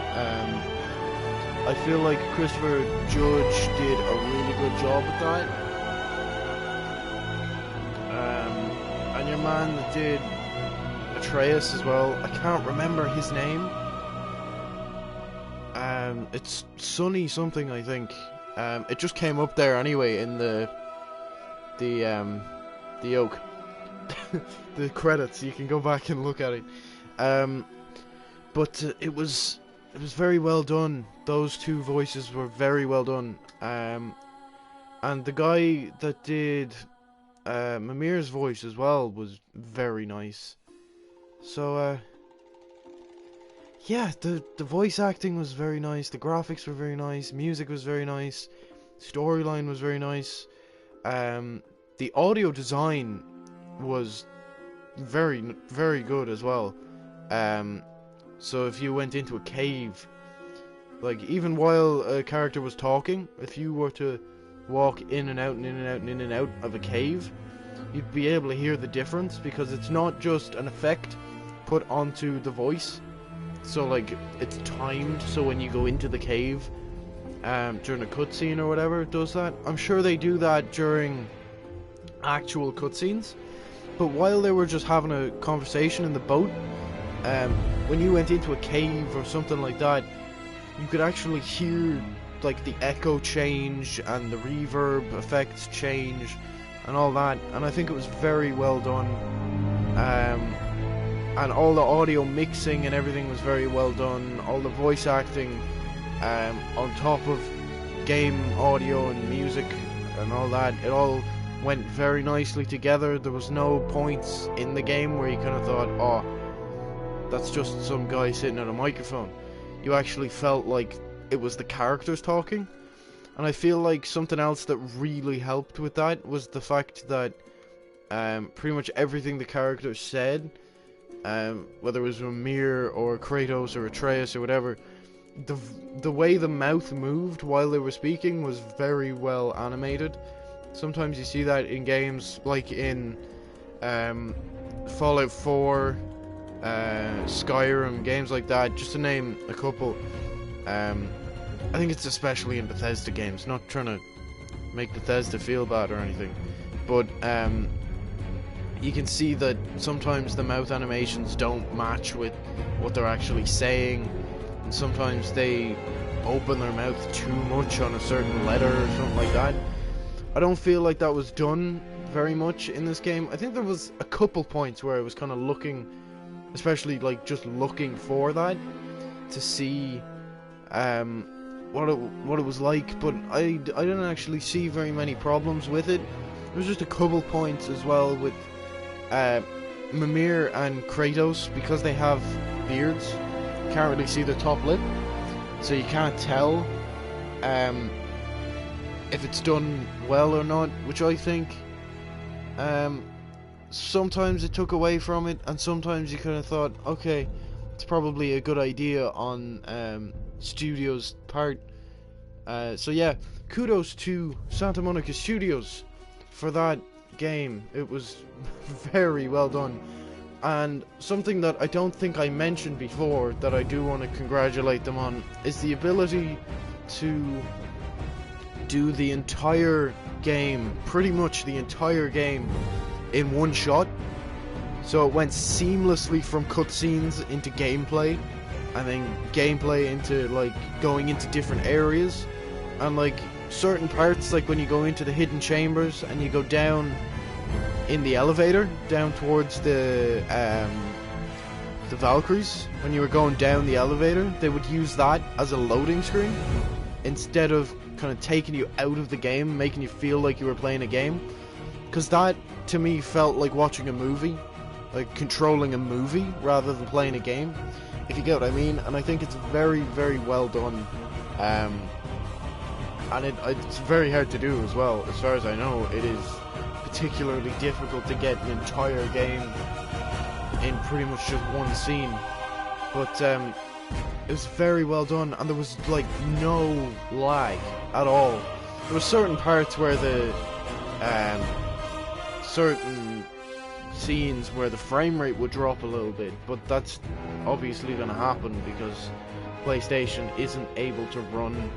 I feel like Christopher Judge did a really good job with that. And your man that did Atreus as well, I can't remember his name. It's Sonny something, I think. It just came up there anyway in the oak. The credits, you can go back and look at it. But it was very well done. Those two voices were very well done. And the guy that did Mimir's voice as well was very nice. So yeah, the voice acting was very nice, the graphics were very nice, music was very nice, storyline was very nice. The audio design was very, very good as well. So if you went into a cave, like even while a character was talking, if you were to walk in and out and in and out and in and out of a cave, you'd be able to hear the difference, because it's not just an effect put onto the voice. So like it's timed, so when you go into the cave during a cutscene or whatever, it does that. I'm sure they do that during actual cutscenes, but while they were just having a conversation in the boat, when you went into a cave or something like that, you could actually hear like the echo change and the reverb effects change and all that, and I think it was very well done. And all the audio mixing and everything was very well done. All the voice acting on top of game audio and music and all that, it all went very nicely together. There was no points in the game where you kind of thought, oh, that's just some guy sitting at a microphone. You actually felt like it was the characters talking. And I feel like something else that really helped with that was the fact that pretty much everything the characters said, whether it was Mimir or Kratos or Atreus or whatever, the way the mouth moved while they were speaking was very well animated. Sometimes you see that in games like in Fallout 4, Skyrim, games like that, just to name a couple. I think it's especially in Bethesda games, not trying to make Bethesda feel bad or anything, but you can see that sometimes the mouth animations don't match with what they're actually saying, and sometimes they open their mouth too much on a certain letter or something like that. I don't feel like that was done very much in this game. I think there was a couple points where I was kind of looking, especially like just looking for that to see what it was like, but I didn't actually see very many problems with it. There was just a couple points as well with Mimir and Kratos, because they have beards. You can't really see their top lip, so you can't tell if it's done well or not, which I think sometimes it took away from it, and sometimes you kind of thought, okay, it's probably a good idea on Studio's part. So yeah, kudos to Santa Monica Studios for that game. It was very well done. And something that I don't think I mentioned before that I do want to congratulate them on is the ability to do the entire game, pretty much the entire game, in one shot. So it went seamlessly from cutscenes into gameplay, and then gameplay into like going into different areas, and like certain parts, like when you go into the hidden chambers and you go down in the elevator down towards the Valkyries. When you were going down the elevator, they would use that as a loading screen instead of kind of taking you out of the game, making you feel like you were playing a game. Because that, to me, felt like watching a movie, like controlling a movie rather than playing a game, if you get what I mean. And I think it's very, very well done. And it's very hard to do as well. As far as I know, it is particularly difficult to get an entire game in pretty much just one scene. But it was very well done, and there was like no lag at all. There were certain parts where the certain scenes where the frame rate would drop a little bit, but that's obviously going to happen because PlayStation isn't able to run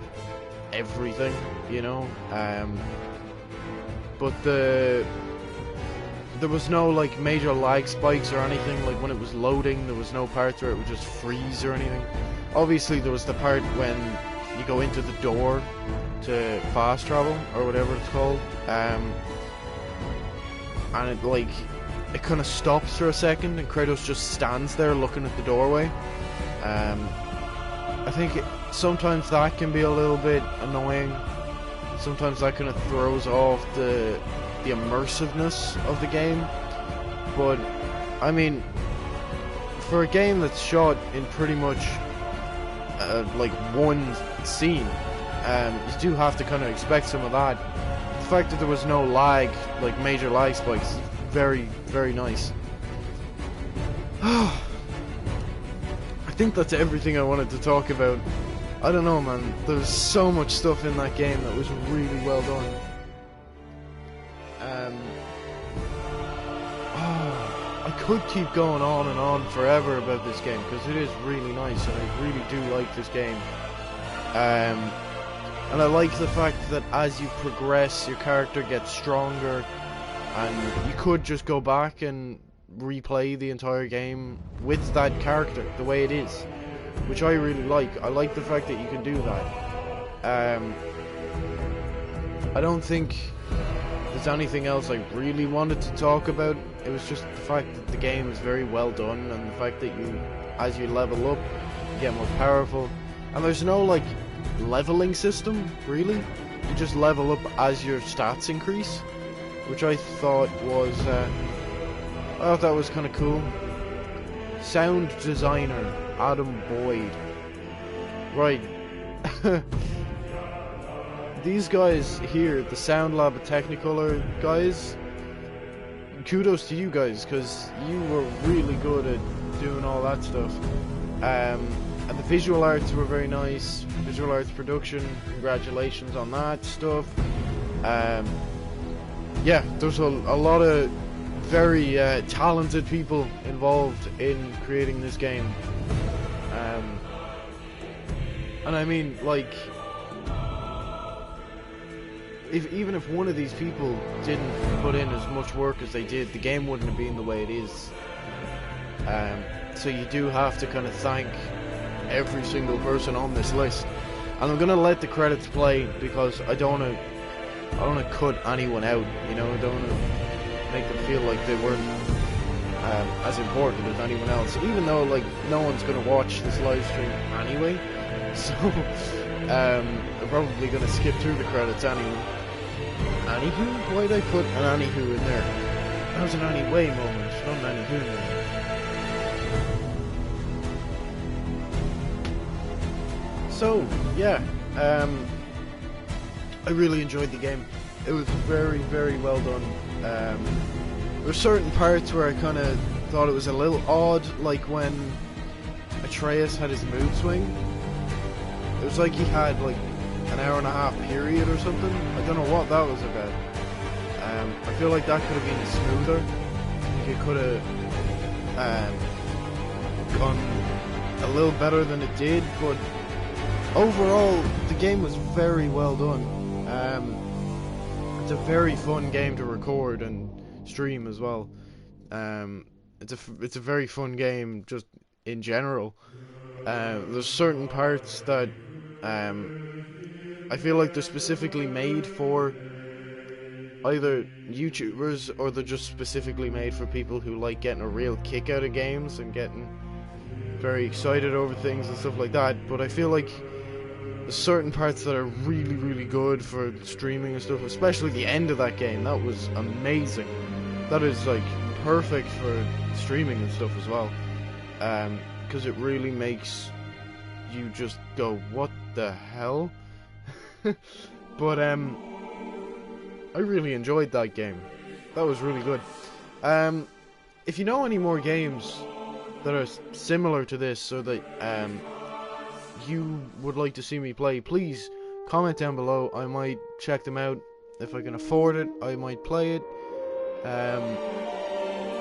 everything, you know. But there was no like major lag spikes or anything. Like when it was loading, there was no parts where it would just freeze or anything. Obviously there was the part when you go into the door to fast travel or whatever it's called, and it kind of stops for a second and Kratos just stands there looking at the doorway. I think sometimes that can be a little bit annoying. Sometimes that kind of throws off the immersiveness of the game. But I mean, for a game that's shot in pretty much like one scene, you do have to kind of expect some of that. The fact that there was no lag, like major lag spikes, is very, very nice. I think that's everything I wanted to talk about. I don't know, man. There's so much stuff in that game that was really well done. I could keep going on and on forever about this game because it is really nice and I really do like this game. And I like the fact that as you progress, your character gets stronger, and you could just go back and replay the entire game with that character the way it is, which I really like. I like the fact that you can do that. I don't think there's anything else I really wanted to talk about. It was just the fact that the game is very well done, and the fact that as you level up, you get more powerful. And there's no like leveling system, really. You just level up as your stats increase, which I thought was kind of cool. Sound designer Adam Boyd. Right. These guys here, the Sound Lab at Technicolor guys, kudos to you guys, because you were really good at doing all that stuff. And the visual arts were very nice. Visual arts production, congratulations on that stuff. Yeah, there's a lot of very talented people involved in creating this game. And I mean, like, even if one of these people didn't put in as much work as they did, the game wouldn't have been the way it is. So you do have to kind of thank every single person on this list. And I'm gonna let the credits play because I don't wanna cut anyone out, you know. I don't wanna make them feel like they weren't as important as anyone else, even though like no one's gonna watch this live stream anyway, so I'm probably gonna skip through the credits anyway. Anywho? Why'd I put an anywho in there? That was an anyway moment, not an anywho moment. So, yeah, I really enjoyed the game. It was very, very well done. There were certain parts where I kind of thought it was a little odd, like when Atreus had his mood swing. It was like he had like an hour and a half period or something. I don't know what that was about. I feel like that could have been smoother. I think it could have gone a little better than it did, but overall the game was very well done. It's a very fun game to record and stream as well. It's a very fun game just in general. There's certain parts that I feel like they're specifically made for either YouTubers or they're just specifically made for people who like getting a real kick out of games and getting very excited over things and stuff like that. But I feel like there's certain parts that are really, really good for streaming and stuff, especially the end of that game. That was amazing. That is like perfect for streaming and stuff as well, because it really makes you just go, what the hell? But I really enjoyed that game. That was really good. If you know any more games that are similar to this, or that you would like to see me play, please comment down below. I might check them out. If I can afford it, I might play it. I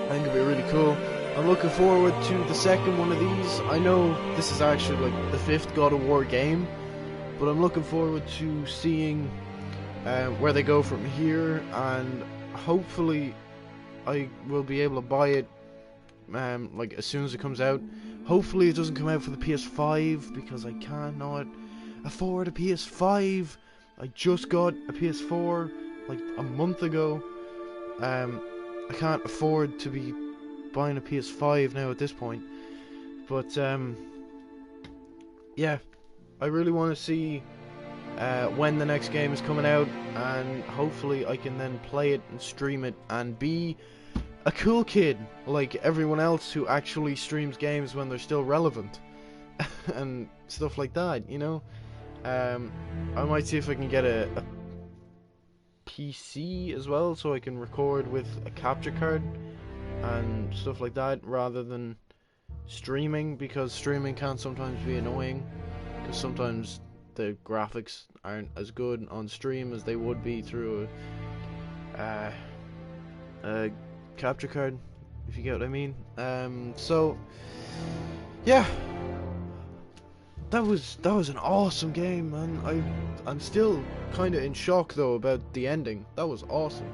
think it'd be really cool. I'm looking forward to the second one of these. I know this is actually like the 5th God of War game, but I'm looking forward to seeing where they go from here, and hopefully I will be able to buy it like as soon as it comes out. Hopefully it doesn't come out for the PS5, because I cannot afford a PS5. I just got a PS4 like a month ago. I can't afford to be buying a PS5 now at this point. But yeah, I really want to see when the next game is coming out, and hopefully I can then play it and stream it and be a cool kid like everyone else who actually streams games when they're still relevant and stuff like that, you know. I might see if I can get a PC as well, so I can record with a capture card and stuff like that, rather than streaming, because streaming can sometimes be annoying, because sometimes the graphics aren't as good on stream as they would be through a capture card, if you get what I mean. So yeah, that was an awesome game, man. I'm still kind of in shock though about the ending. That was awesome.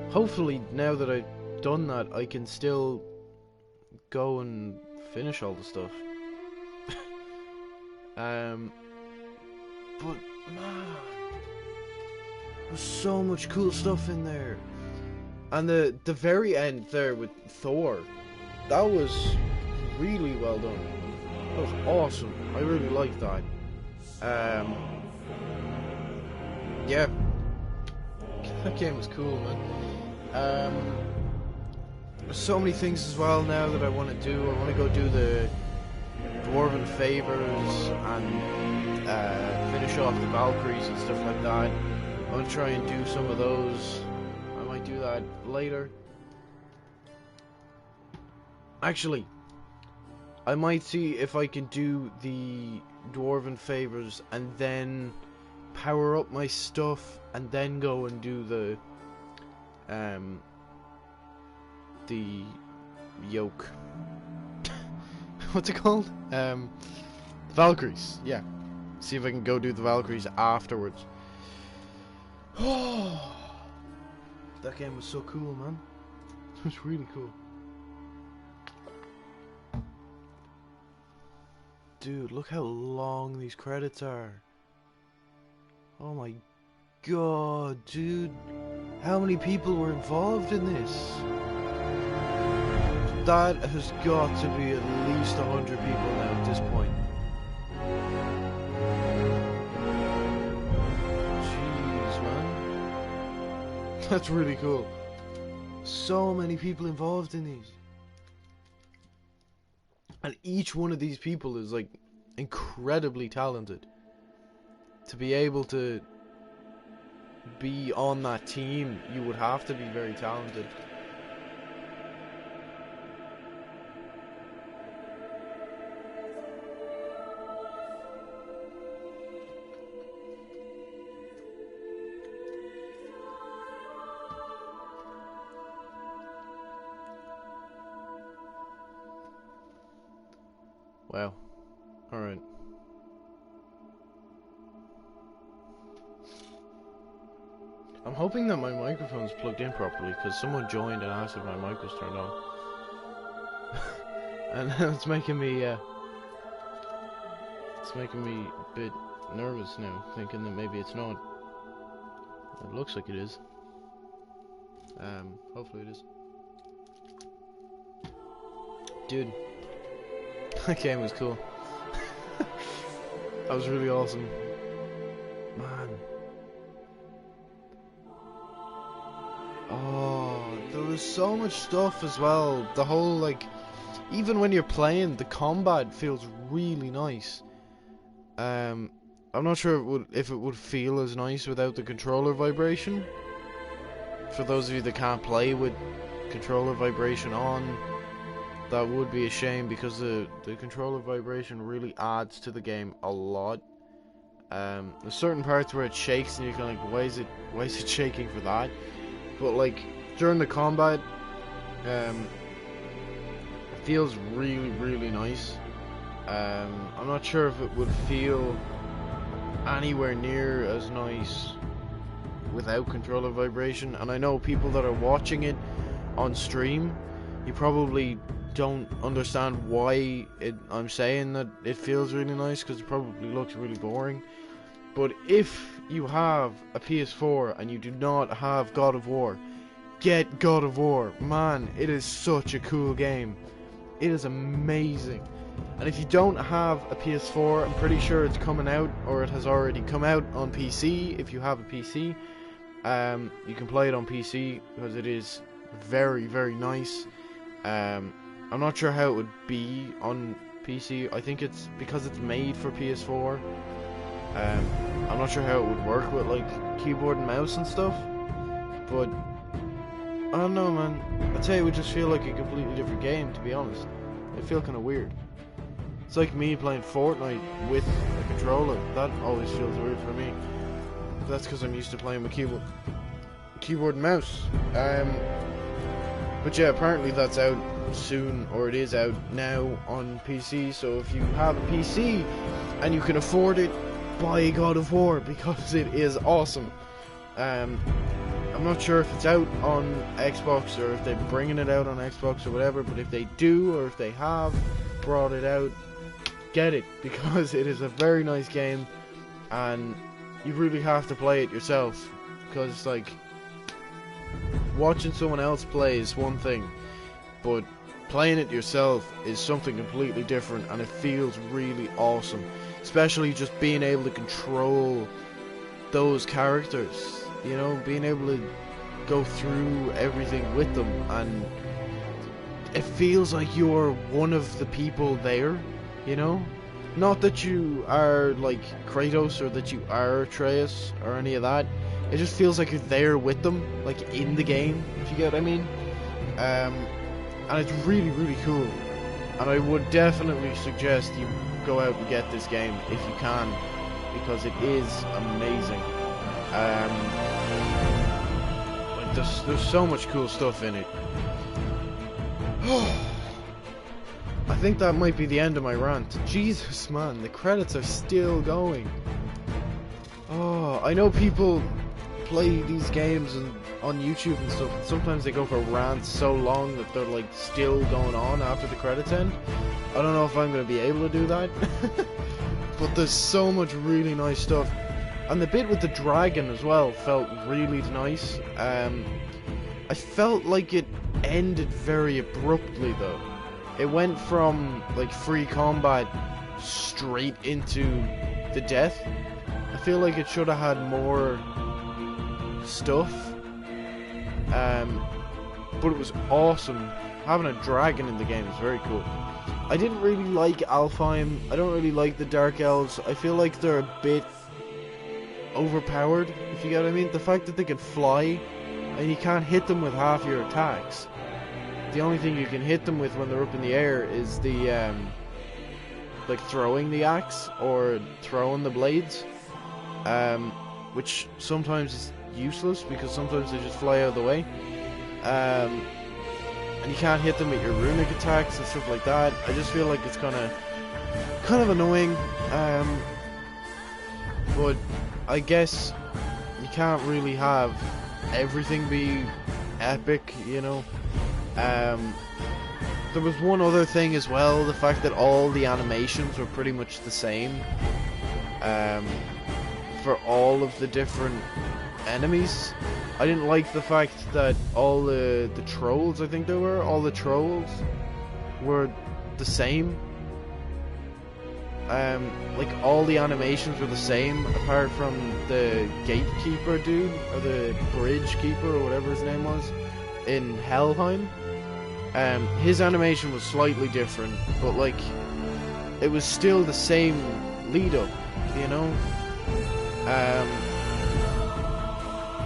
Hopefully now that I've done that, I can still go and finish all the stuff. But man, there's so much cool stuff in there. And the very end there with Thor, that was really well done. That was awesome. I really liked that. Yeah, that game was cool, man. There's so many things as well now that I want to do. I want to go do the Dwarven Favors and finish off the Valkyries and stuff like that. I want to try and do some of those. I might do that later. Actually, I might see if I can do the Dwarven Favors and then power up my stuff and then go and do the yoke. What's it called? Valkyries. Yeah. See if I can go do the Valkyries afterwards. Oh, that game was so cool, man. It was really cool. Dude, look how long these credits are. Oh my god, dude. How many people were involved in this? That has got to be at least 100 people now at this point. Jeez, man. That's really cool. So many people involved in these. And each one of these people is like incredibly talented. To be able to be on that team, you would have to be very talented. Wow. Alright. I'm hoping that my microphone's plugged in properly, because someone joined and asked if my mic was turned on. And it's making me a bit nervous now, thinking that maybe it's not. It looks like it is. Hopefully it is. Dude, that game was cool. That was really awesome. Man. Oh, there was so much stuff as well. The whole, like, even when you're playing, the combat feels really nice. I'm not sure if it would feel as nice without the controller vibration. For those of you that can't play with controller vibration on, that would be a shame, because the controller vibration really adds to the game a lot. There's certain parts where it shakes and you're kind of like, why is it shaking for that? But like during the combat, it feels really, really nice. I'm not sure if it would feel anywhere near as nice without controller vibration. And I know people that are watching it on stream, you probably don't understand why I'm saying that it feels really nice, because it probably looks really boring. But if you have a PS4 and you do not have God of War, get God of War. Man, it is such a cool game. It is amazing. And if you don't have a PS4, I'm pretty sure it's coming out, or it has already come out on PC. If you have a PC, you can play it on PC, because it is very, very nice. I'm not sure how it would be on PC. I think it's because it's made for PS4. I'm not sure how it would work with like keyboard and mouse and stuff, but I don't know, man. I'd say it would just feel like a completely different game, to be honest. It'd feel kind of weird. It's like me playing Fortnite with a controller. That always feels weird for me. That's because I'm used to playing with keyboard and mouse. But yeah, apparently that's out soon, or it is out now on PC. So if you have a PC and you can afford it, buy God of War, because it is awesome. I'm not sure if it's out on Xbox, or if they're bringing it out on Xbox or whatever, but if they do, or if they have brought it out, get it, because it is a very nice game, and you really have to play it yourself, because like watching someone else play is one thing, but playing it yourself is something completely different, and it feels really awesome. Especially just being able to control those characters, you know, being able to go through everything with them, and it feels like you're one of the people there, you know? Not that you are like Kratos, or that you are Atreus, or any of that. It just feels like you're there with them, like in the game, if you get what I mean. And it's really, really cool. And I would definitely suggest you go out and get this game if you can, because it is amazing. Like there's so much cool stuff in it. I think that might be the end of my rant. Jesus, man, the credits are still going. Oh, I know people play these games on YouTube and stuff, and sometimes they go for rants so long that they're like still going on after the credits end. I don't know if I'm going to be able to do that. But there's so much really nice stuff. And the bit with the dragon as well felt really nice. I felt like it ended very abruptly though. It went from like free combat straight into the death. I feel like it should have had more stuff. But it was awesome. Having a dragon in the game is very cool. I didn't really like Alfheim. I don't really like the Dark Elves. I feel like they're a bit overpowered, if you get what I mean. The fact that they can fly and you can't hit them with half your attacks. The only thing you can hit them with when they're up in the air is the like throwing the axe or throwing the blades, which sometimes is useless because sometimes they just fly out of the way, and you can't hit them with your runic attacks and stuff like that. I just feel like it's kind of annoying, but I guess you can't really have everything be epic, you know. There was one other thing as well, the fact that all the animations were pretty much the same for all of the different enemies. I didn't like the fact that all the trolls, I think they were, all the trolls were the same. Like all the animations were the same apart from the gatekeeper dude, or the bridge keeper, or whatever his name was, in Helheim. His animation was slightly different, but like it was still the same lead up, you know.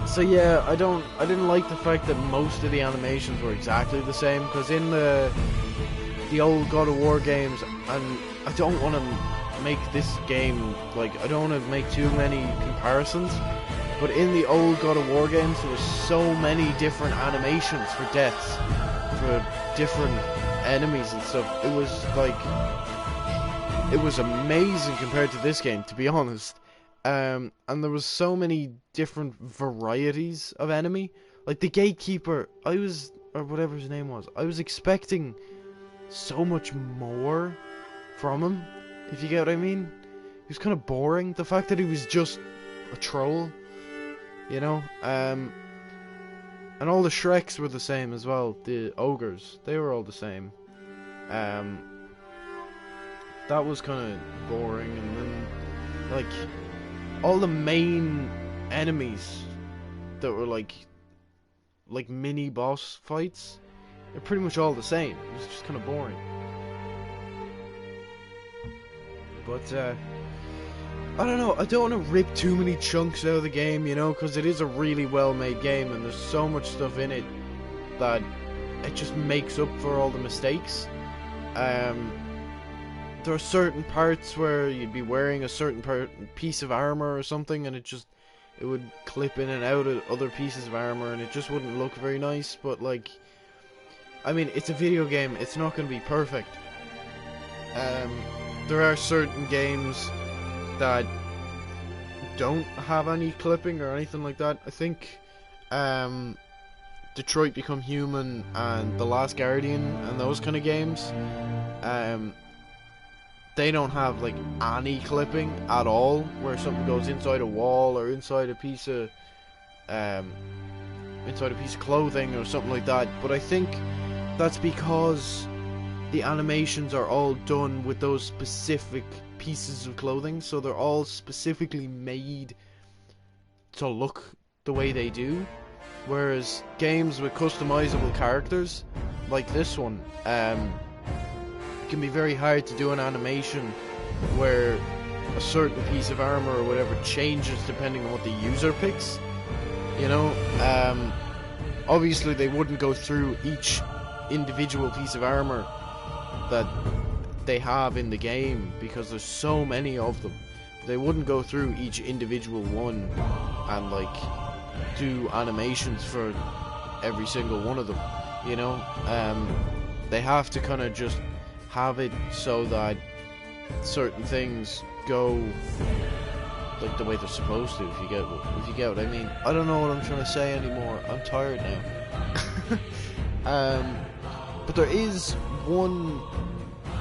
So yeah, I didn't like the fact that most of the animations were exactly the same, because in the old God of War games, and I don't want to make this game, like, I don't want to make too many comparisons, but in the old God of War games there were so many different animations for deaths, for different enemies and stuff. It was like, it was amazing compared to this game, to be honest. And there was so many different varieties of enemy. Like the gatekeeper, or whatever his name was, I was expecting so much more from him, if you get what I mean. He was kind of boring. The fact that he was just a troll, you know. And all the Shreks were the same as well. The ogres, they were all the same. That was kind of boring. And then, like, all the main enemies that were like mini boss fights, they're pretty much all the same. It was just kind of boring. But I don't know, I don't want to rip too many chunks out of the game, you know, because it is a really well made game and there's so much stuff in it that it just makes up for all the mistakes. There are certain parts where you'd be wearing a certain piece of armor or something, and it would clip in and out of other pieces of armor, and it just wouldn't look very nice. But like, I mean, it's a video game; it's not going to be perfect. There are certain games that don't have any clipping or anything like that. I think Detroit Become Human and The Last Guardian and those kind of games, they don't have like any clipping at all, where something goes inside a wall or inside a piece of clothing or something like that. But I think that's because the animations are all done with those specific pieces of clothing, so they're all specifically made to look the way they do. Whereas games with customizable characters like this one, can be very hard to do an animation where a certain piece of armor or whatever changes depending on what the user picks, you know. Obviously they wouldn't go through each individual piece of armor that they have in the game because there's so many of them. They wouldn't go through each individual one and like do animations for every single one of them, you know. They have to kind of just have it so that certain things go like the way they're supposed to, if you get what I mean. I don't know what I'm trying to say anymore. I'm tired now. But there is one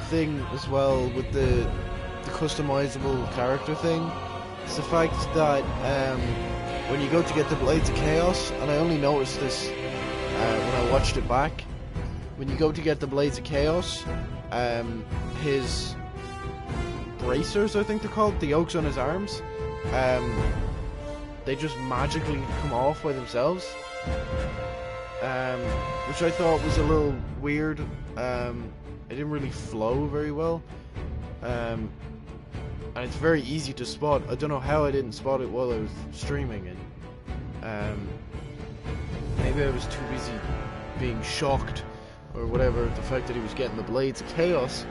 thing as well with the customizable character thing. It's the fact that when you go to get the Blades of Chaos, and I only noticed this when I watched it back, when you go to get the Blades of Chaos, his bracers, I think they're called, the yokes on his arms, they just magically come off by themselves, which I thought was a little weird. It didn't really flow very well, and it's very easy to spot. I don't know how I didn't spot it while I was streaming it. Maybe I was too busy being shocked or whatever at the fact that he was getting the Blades of Chaos.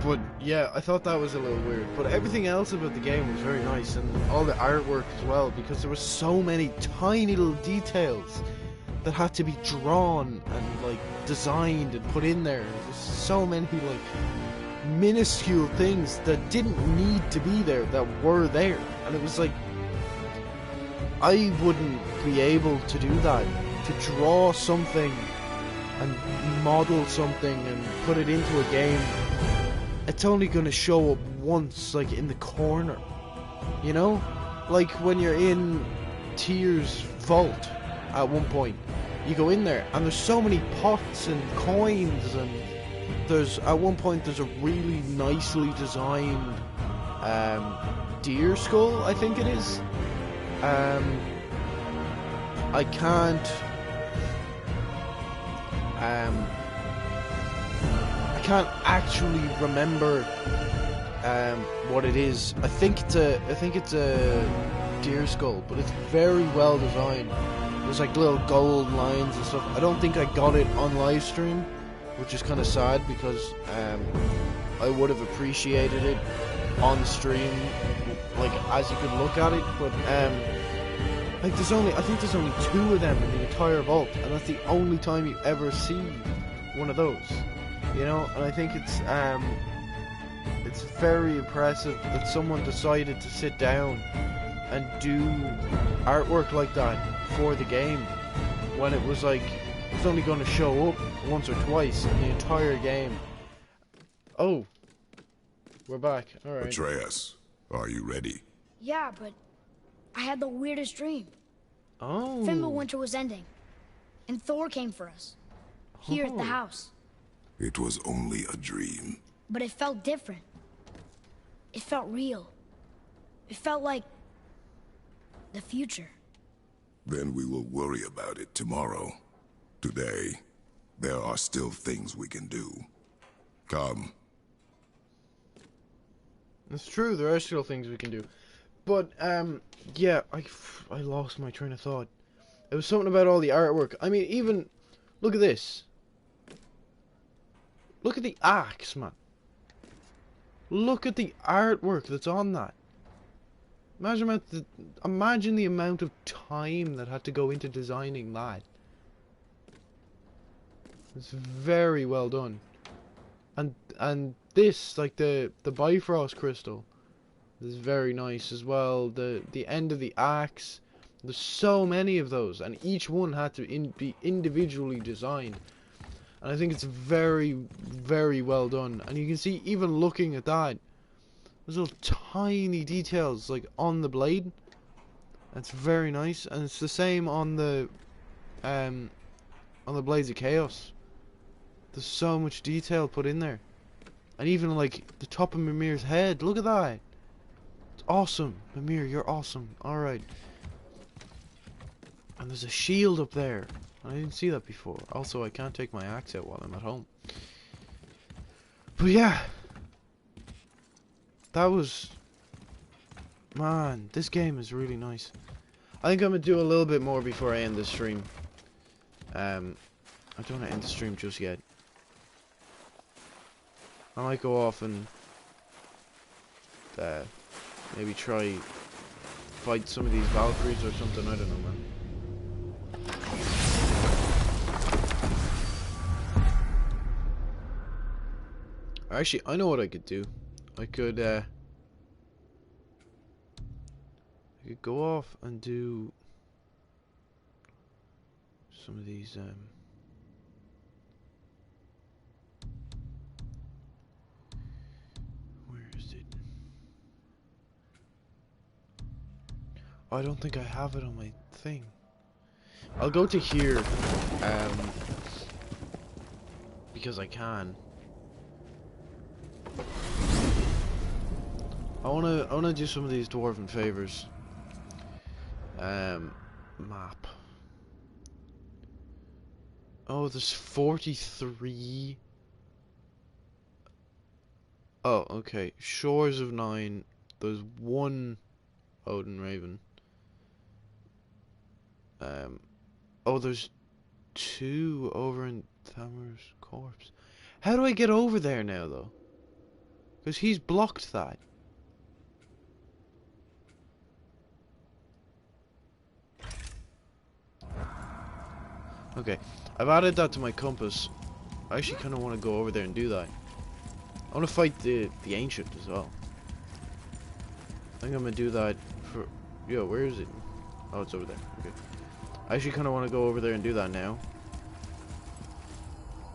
But yeah, I thought that was a little weird. But everything else about the game was very nice, and all the artwork as well, because there were so many tiny little details that had to be drawn and like designed and put in there. There's so many like minuscule things that didn't need to be there that were there, and it was like, I wouldn't be able to do that, to draw something and model something and put it into a game. It's only going to show up once, like in the corner, you know, like when you're in Tyr's vault at one point, you go in there and there's so many pots and coins, and there's at one point there's a really nicely designed deer skull, I think it is. I can't actually remember what it is. I think it's a deer skull, but it's very well designed. There's like little gold lines and stuff. I don't think I got it on live stream, which is kind of sad, because I would have appreciated it on stream, like as you could look at it. But like I think there's only 2 of them in the entire vault, and that's the only time you ever see one of those. You know, and I think it's very impressive that someone decided to sit down and do artwork like that for the game, when it was like, it's only going to show up once or twice in the entire game. Oh, we're back. All right. Atreus, are you ready? Yeah, but I had the weirdest dream. Oh. Fimbulwinter was ending, and Thor came for us, here at the house. It was only a dream. But it felt different. It felt real. It felt like the future. Then we will worry about it tomorrow. Today, there are still things we can do. Come. It's true, there are still things we can do. But, yeah, I lost my train of thought. It was something about all the artwork. I mean, even, look at this. Look at the axe, man. Look at the artwork that's on that. Imagine the amount of time that had to go into designing that. It's very well done. And this, like the Bifrost crystal, is very nice as well. The end of the axe. There's so many of those, and each one had to be individually designed. And I think it's very, very well done. And you can see, even looking at that, there's little tiny details like on the blade. That's very nice, and it's the same on the Blades of Chaos. There's so much detail put in there, and even like the top of Mimir's head. Look at that. It's awesome, Mimir. You're awesome. All right. And there's a shield up there. I didn't see that before. Also, I can't take my axe out while I'm at home. But yeah, that was... Man, this game is really nice. I think I'm going to do a little bit more before I end this stream. I don't want to end the stream just yet. I might go off and maybe try fight some of these Valkyries or something. I don't know, man. Actually, I know what I could do. I could go off and do some of these where is it? I don't think I have it on my thing. I'll go to here, because I can. I wanna do some of these dwarven favors. Map. Oh, there's 43. Oh, okay. Shores of 9. There's 1 Odin Raven. Oh, there's 2 over in Thamar's corpse. How do I get over there now, though? Because he's blocked that. Okay, I've added that to my compass. I actually kind of want to go over there and do that. I want to fight the ancient as well. I think I'm gonna do that for. Yo, where is it? Oh, it's over there. Okay. I actually kind of want to go over there and do that now.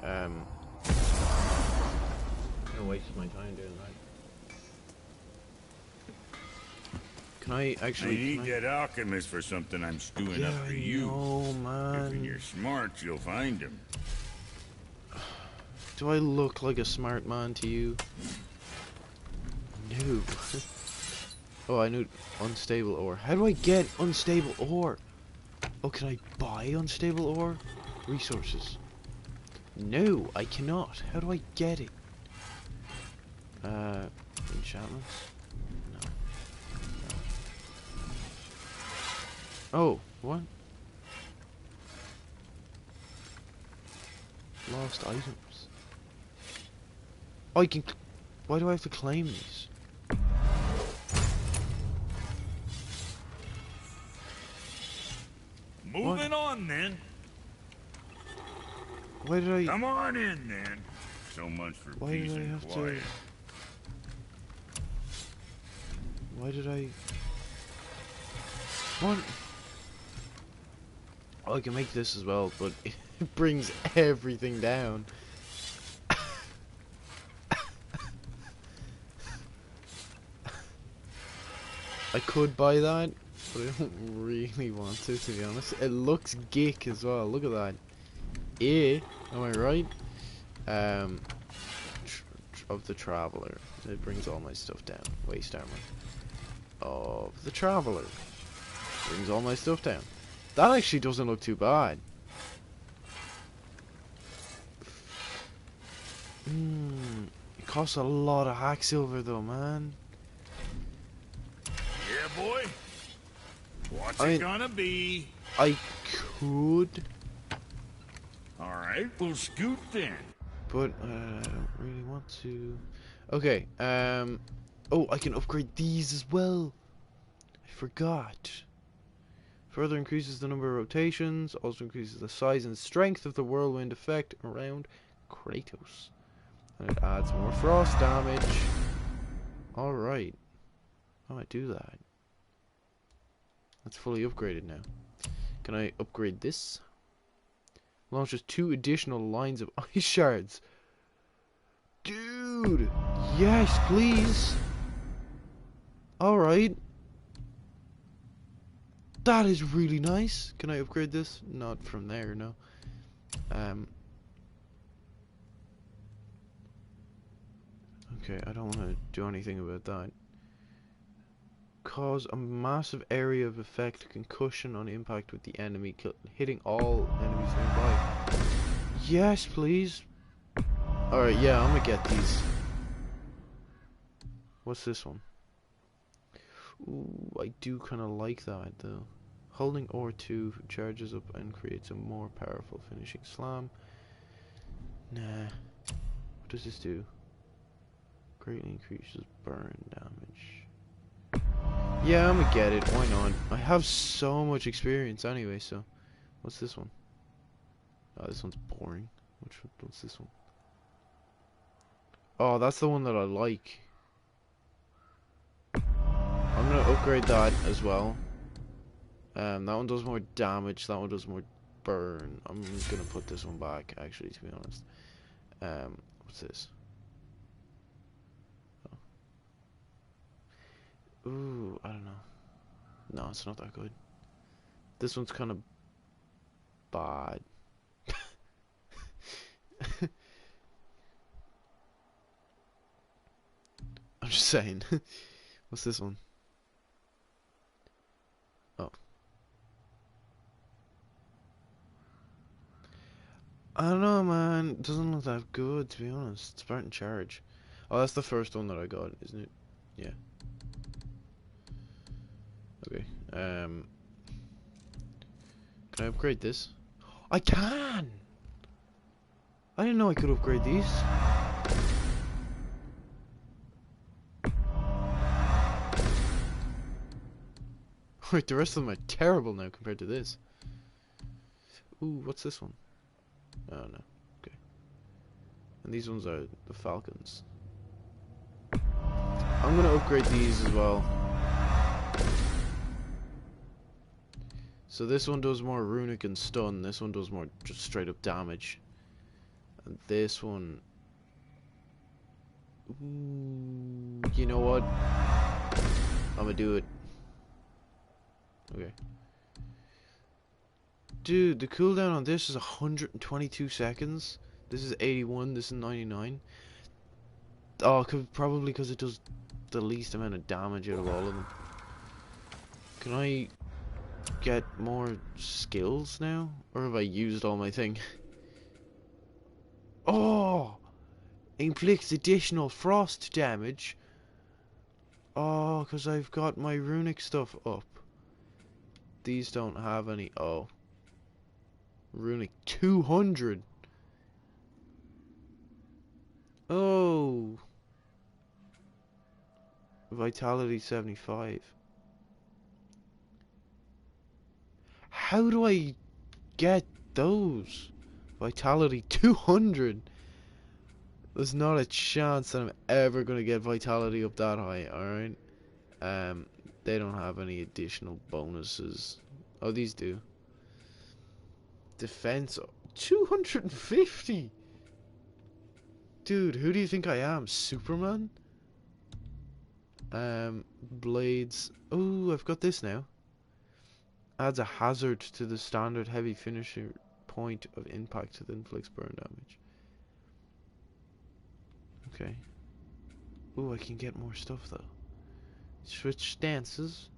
I'm gonna waste my time doing that. Can I actually? I need that alchemist for something I'm stewing up for you. Oh man. If you're smart, you'll find him. Do I look like a smart man to you? No. Oh, I knew unstable ore. How do I get unstable ore? Oh, can I buy unstable ore? Resources. No, I cannot. How do I get it? Enchantments? No. Oh, what? Lost items. Oh, I can. Why do I have to claim these? Moving on then. Why did I? Come on in then. So much for Why peace did I and have quiet. to? Why did I? What? Oh, I can make this as well, but it brings everything down. I could buy that, but I don't really want to be honest. It looks geek as well. Look at that. Am I right? Of the Traveler. It brings all my stuff down. Waste armor. Of the Traveler. Brings all my stuff down. That actually doesn't look too bad. It costs a lot of hack silver though, man. Yeah, boy. What's it gonna be? I could. Alright, we'll scoot then. But I don't really want to. Okay, oh, I can upgrade these as well. I forgot. Further increases the number of rotations, also increases the size and strength of the whirlwind effect around Kratos. And it adds more frost damage. Alright. How do I do that? That's fully upgraded now. Can I upgrade this? Launches 2 additional lines of ice shards. Dude! Yes, please! Alright. That is really nice. Can I upgrade this? Not from there, no. Okay, I don't want to do anything about that. Cause a massive area of effect concussion on impact with the enemy, hitting all enemies nearby. Yes, please. Alright, yeah, I'm gonna get these. What's this one? Ooh, I do kind of like that though. Holding R2 charges up and creates a more powerful finishing slam. Nah. What does this do? Greatly increases burn damage. Yeah, I'm gonna get it. Why not? I have so much experience anyway, so. What's this one? Oh, this one's boring. What's this one? Oh, that's the one that I like. I'm gonna upgrade that as well. That one does more damage, that one does more burn. I'm gonna put this one back, actually, to be honest. What's this? Oh. Ooh, I don't know. No, it's not that good. This one's kind of bad. I'm just saying. What's this one? Oh. I don't know, man. It doesn't look that good, to be honest. Spartan Charge. Oh, that's the first one that I got, isn't it? Yeah. Okay. Can I upgrade this? I can! I didn't know I could upgrade these. Wait, the rest of them are terrible now compared to this. Ooh, what's this one? Oh, no. Okay. And these ones are the Falcons. I'm gonna upgrade these as well. So this one does more runic and stun. This one does more just straight up damage. And this one... Ooh, you know what? I'm gonna do it. Okay. Dude, the cooldown on this is 122 seconds. This is 81, this is 99. Oh, probably because it does the least amount of damage out of all of them. Can I get more skills now? Or have I used all my thing? Oh! Inflicts additional frost damage. Oh, because I've got my runic stuff up. These don't have any. Oh. Runic 200. Oh. Vitality 75. How do I get those? Vitality 200. There's not a chance that I'm ever gonna get vitality up that high, alright? They don't have any additional bonuses. Oh, these do. Defense 250. Dude, who do you think I am? Superman? Blades. Oh, I've got this now. Adds a hazard to the standard heavy finisher point of impact that inflicts burn damage. Okay. Ooh, I can get more stuff though. Switch stances.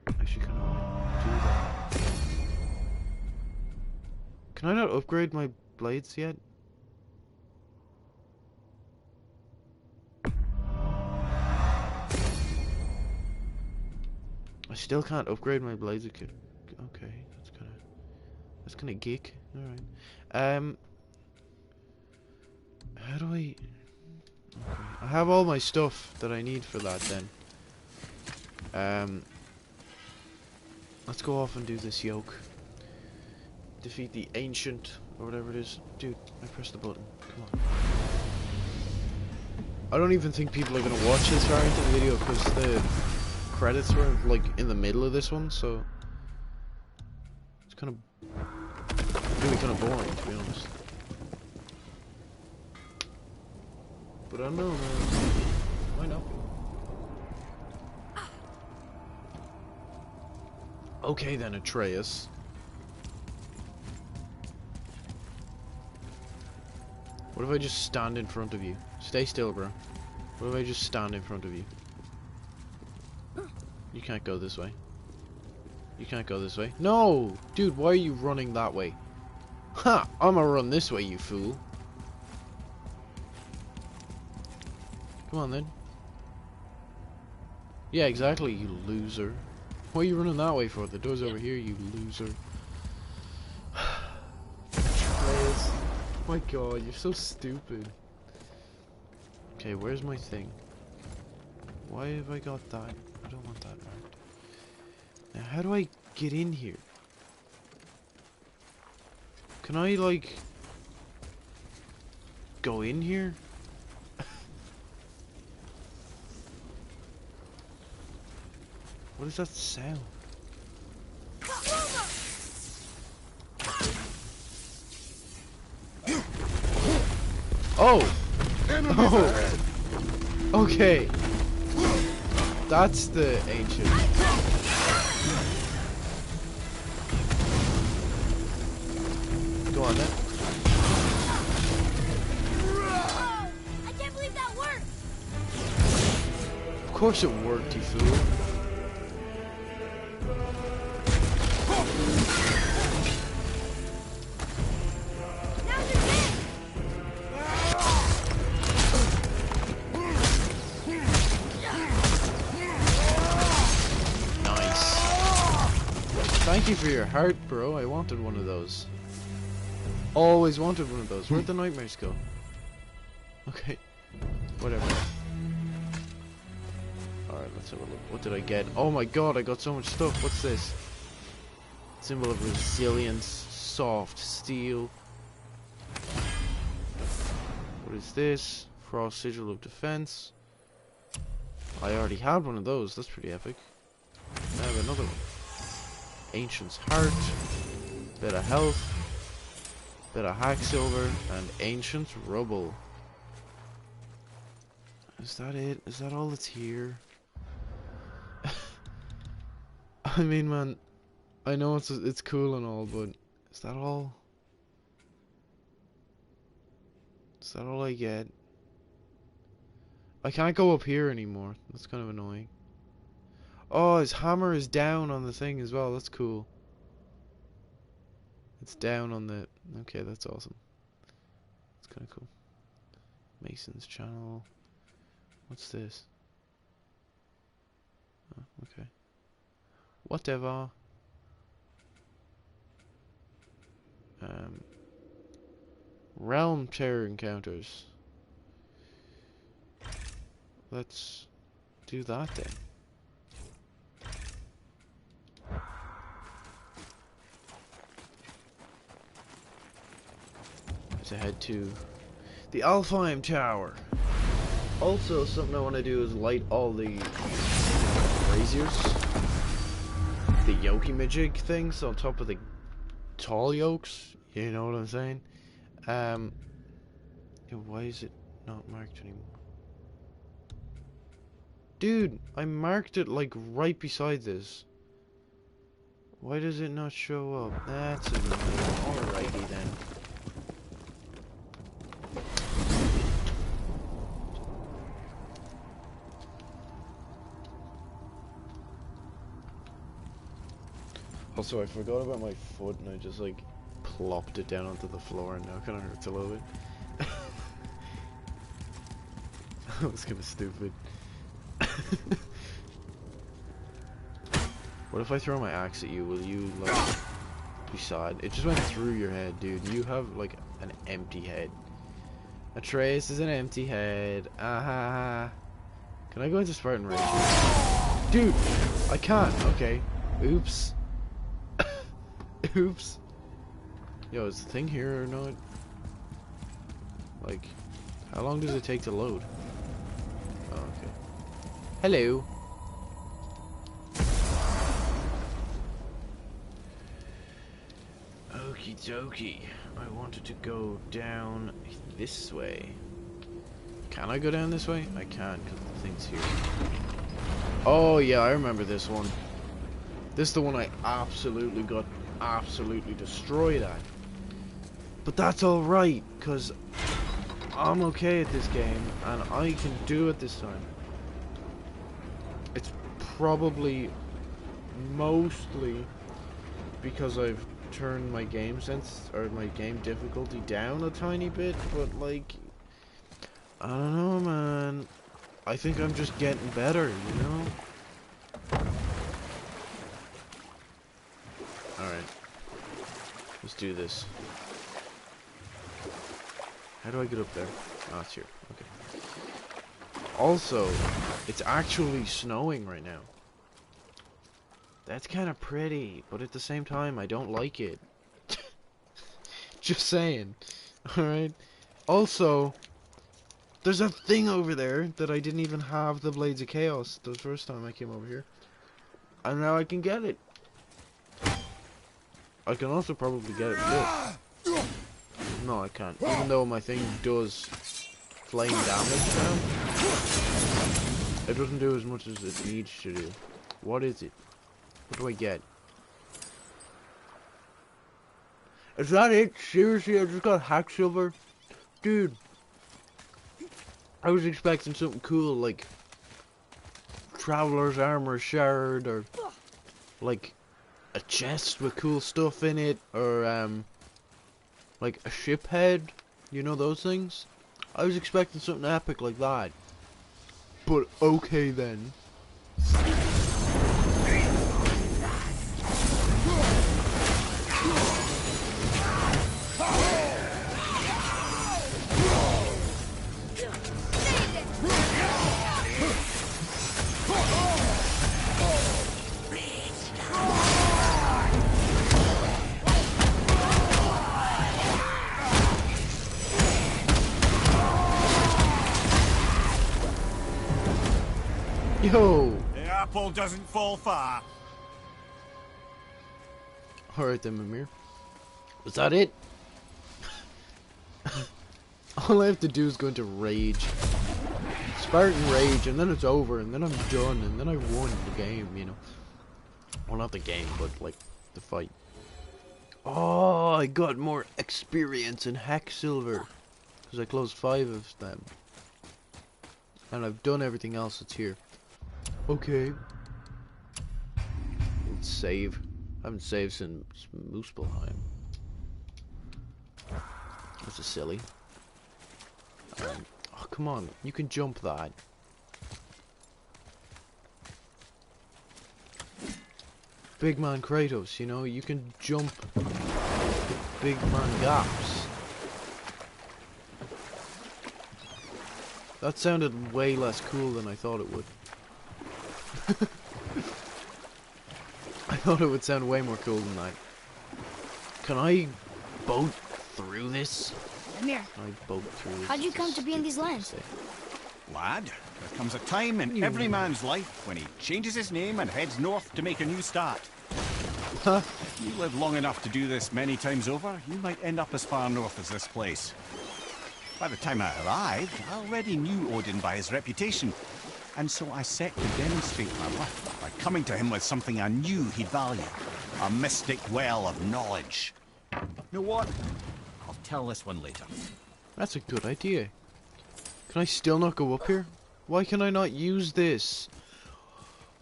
Actually, can I do that? Can I not upgrade my blades yet? I still can't upgrade my blades. Okay, that's kind of geek. All right. How do I? Okay. I have all my stuff that I need for that then. Let's go off and do this yoke. Defeat the ancient, or whatever it is. Dude, I pressed the button. Come on. I don't even think people are gonna watch this far into the video because the credits were like in the middle of this one, so it's kind of really kind of boring, to be honest. But I don't know, man. Why not? Okay then, Atreus. What if I just stand in front of you? Stay still, bro. What if I just stand in front of you? You can't go this way. You can't go this way. No! Dude, why are you running that way? Ha! I'ma run this way, you fool. Come on, then. Yeah, exactly, you loser. What are you running that way for? The door's over here, you loser. Players. My god, you're so stupid. Okay, where's my thing? Why have I got that? I don't want that marked. Now, how do I get in here? Can I, like, go in here? What is that sound? Oh! Oh! Okay. That's the ancient. Go on then. I can't believe that worked! Of course it worked, you fool. Now you're dead! Nice. Thank you for your heart, bro. I wanted one of those. Always wanted one of those. Where'd the nightmares go? Okay. Whatever. Alright, let's have a look. What did I get? Oh my god, I got so much stuff. What's this? Symbol of resilience. Soft steel. What is this? Frost sigil of defense. I already had one of those. That's pretty epic. I have another one. Ancient's heart. Bit of health. Bit of hack silver and ancient rubble. Is that it? Is that all that's here? I mean, man, I know it's cool and all, but is that all? Is that all I get? I can't go up here anymore. That's kind of annoying. Oh, his hammer is down on the thing as well. That's cool. It's down on the... Okay, that's awesome. It's kind of cool. Mason's channel. What's this? Oh, okay. Whatever. Realm terror encounters. Let's do that then. To head to the Alfheim Tower. Also, something I want to do is light all the braziers, the yoki-majig things on top of the tall yokes. You know what I'm saying? Why is it not marked anymore? Dude, I marked it like right beside this. Why does it not show up? That's annoying. Alrighty then. Also, I forgot about my foot and I just like plopped it down onto the floor and now it kind of hurts a little bit. That was kind of stupid. What if I throw my axe at you? Will you like be sad? It just went through your head, dude. You have like an empty head. Atreus is an empty head. Aha. Can I go into Spartan Rage? Dude, I can't. Okay. Oops. Oops. Yo, is the thing here or not? Like, how long does it take to load? Oh, okay. Hello. Okie dokie. I wanted to go down this way. Can I go down this way? I can't because the thing's here. Oh yeah, I remember this one. This is the one I absolutely got destroyed at. But that's alright, because I'm okay at this game, and I can do it this time. It's probably mostly because I've turned my game sense, or my game difficulty down a tiny bit, but like, I don't know, man. I think I'm just getting better, you know? Alright. Let's do this. How do I get up there? Oh, it's here. Okay. Also, it's actually snowing right now. That's kind of pretty, but at the same time, I don't like it. Just saying. Alright. Also, there's a thing over there that I didn't even have the Blades of Chaos the first time I came over here. And now I can get it. I can also probably get it with this. No, I can't. Even though my thing does flame damage now. It doesn't do as much as it needs to do. What is it? What do I get? Is that it? Seriously, I just got hack silver? Dude. I was expecting something cool like Traveler's Armor Shard, or like a chest with cool stuff in it, or like a ship head, you know, those things. I was expecting something epic like that. But okay then. Yo! The apple doesn't fall far. Alright then, Mimir. Was that it? All I have to do is go into rage. Spartan rage, and then it's over, and then I'm done, and then I won the game, you know. Well, not the game, but like the fight. Oh, I got more experience in hack silver. Because I closed 5 of them. And I've done everything else that's here. Okay. Let's save. I haven't saved since Muspelheim. This is silly. Oh, come on. You can jump that. Big man Kratos, you know, you can jump the big man gaps. That sounded way less cool than I thought it would. I thought it would sound way more cool than that. Can I boat through this? Amir, Can I boat through this? how'd you come to be in these lands? Lad, there comes a time in every man's life when he changes his name and heads north to make a new start. Huh? If you live long enough to do this many times over, you might end up as far north as this place. By the time I arrived, I already knew Odin by his reputation, and so I set to demonstrate my worth by coming to him with something I knew he'd value. A mystic well of knowledge. You know what? I'll tell this one later. That's a good idea. Can I still not go up here? Why can I not use this?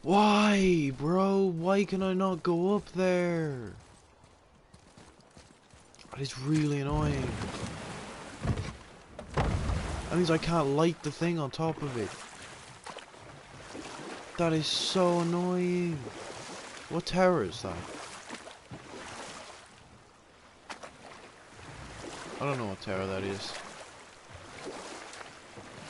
Why, bro? Why can I not go up there? That is really annoying. That means I can't light the thing on top of it. That is so annoying. What tower is that? I don't know what tower that is.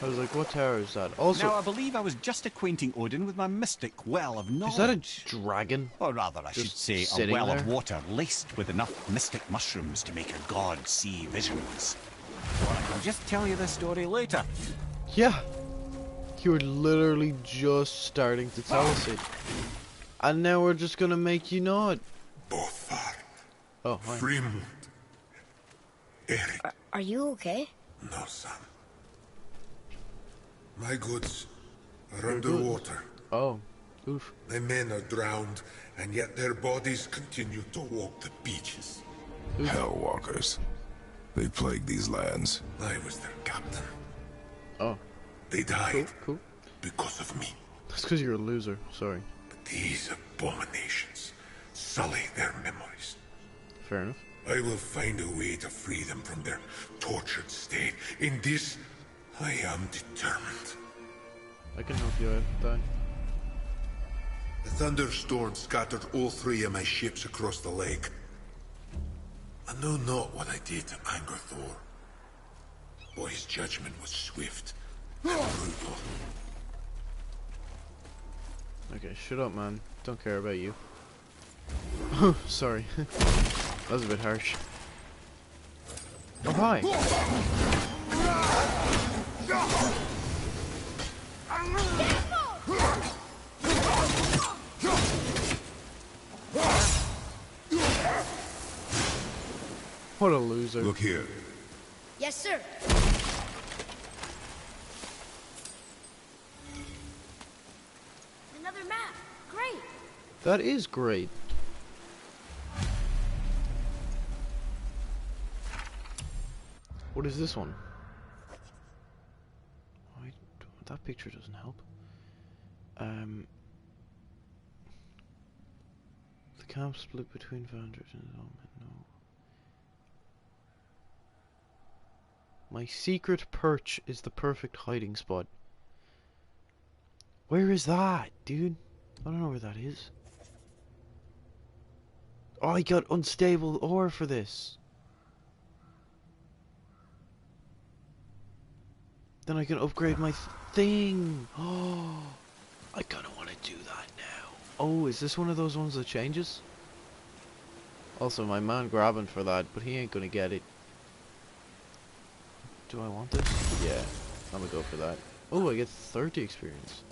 I was like, what tower is that? Also, Now, I believe I was just acquainting Odin with my mystic well of knowledge. is that a dragon? Or rather, I should Just say, a sitting well there? of water laced with enough mystic mushrooms to make a god see visions. I'll just tell you this story later. Yeah. You were literally just starting to tell us it. And now we're just gonna make you not. Both are. Oh, hi. Frimund. Eric. Are you okay? No, son. My goods are underwater. Oh. Oof. My men are drowned, and yet their bodies continue to walk the beaches. Hellwalkers. They plague these lands. I was their captain. Oh. They died Cool. because of me. That's because you're a loser. Sorry. But these abominations sully their memories. Fair enough. I will find a way to free them from their tortured state. In this, I am determined. I can help you out with that. The thunderstorm scattered all 3 of my ships across the lake. I know not what I did to anger Thor, but his judgment was swift and brutal. Okay, shut up, man. Don't care about you. Sorry. That was a bit harsh. Oh, hi. What a loser. Look here. Yes, sir. another map. Great. That is great. What is this one? That picture doesn't help. The camp split between Vanders and Zombie. No. My secret perch is the perfect hiding spot. Where is that, dude? I don't know where that is. Oh, I got unstable ore for this. Then I can upgrade my thing. Oh, I kind of want to do that now. Oh, is this one of those ones that changes? Also, my man grabbing for that, but he ain't gonna get it. Do I want this? Yeah, I'm gonna go for that. Oh, I get 30 experience.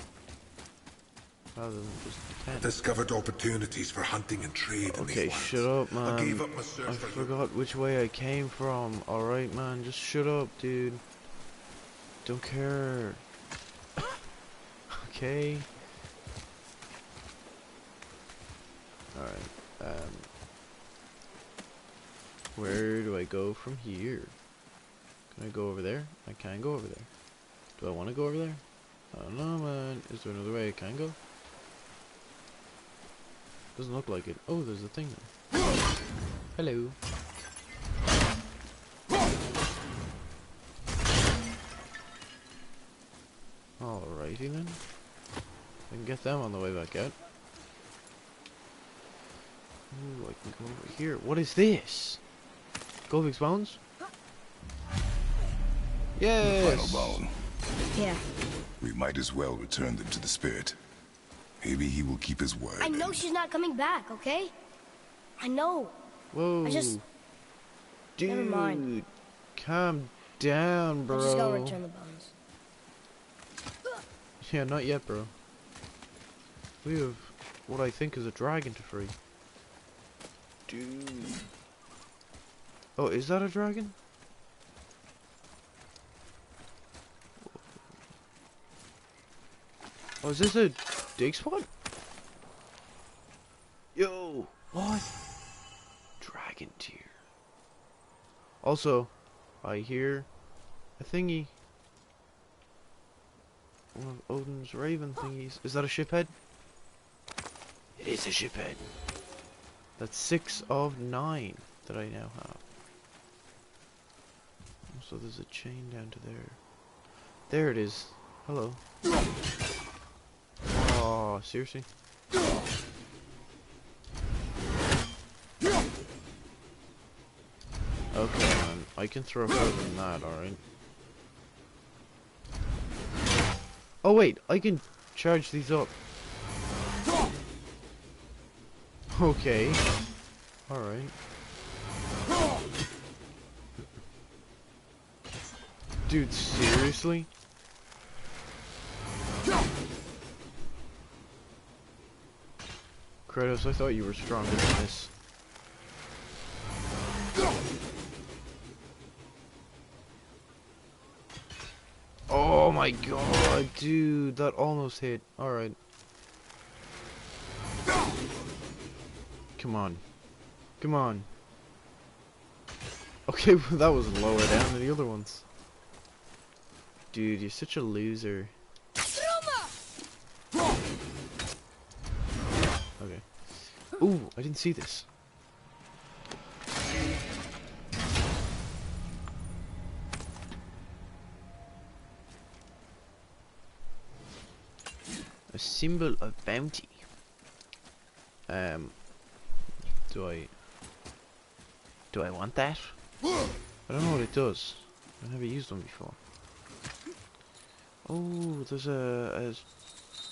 Rather than just 10. I discovered opportunities for hunting and trade in Okay, these lands. shut up, man. I gave up my search I for forgot which way I came from. Alright, man, just shut up, dude. Don't care. Okay. Alright, where do I go from here? Can I go over there? I can go over there. Do I want to go over there? I don't know, man. Is there another way I can go? Doesn't look like it. Oh, there's a thing there. Hello. Alrighty then. I can get them on the way back out. Ooh, I can go over here. What is this? Golvik's bones? Yes! Final bone. Yeah. We might as well return them to the spirit. Maybe he will keep his word. I know she's not coming back, okay? I know. Whoa. I just... Dude, Never mind. calm down, bro. I just gotta return the bones. Yeah, not yet, bro. We have what I think is a dragon to free. Dude. Oh, is that a dragon? Oh, is this a dig spot? Yo, what? Dragon tier. Also, I hear a thingy. One of Odin's raven thingies. Is that a ship head? It is a ship head. That's 6 of 9 that I now have. Also, there's a chain down to there. There it is. Hello. Oh, seriously? Okay, man. I can throw further than that, alright? Oh, wait. I can charge these up. Okay. Alright. Dude, seriously? Kratos, I thought you were stronger than this. Oh my god, dude, that almost hit. Alright. Come on. Come on. Okay, well, that was lower down than the other ones. Dude, you're such a loser. Okay. Ooh, I didn't see this. A symbol of bounty. Do I want that? I don't know what it does. I've never used one before. Oh, there's a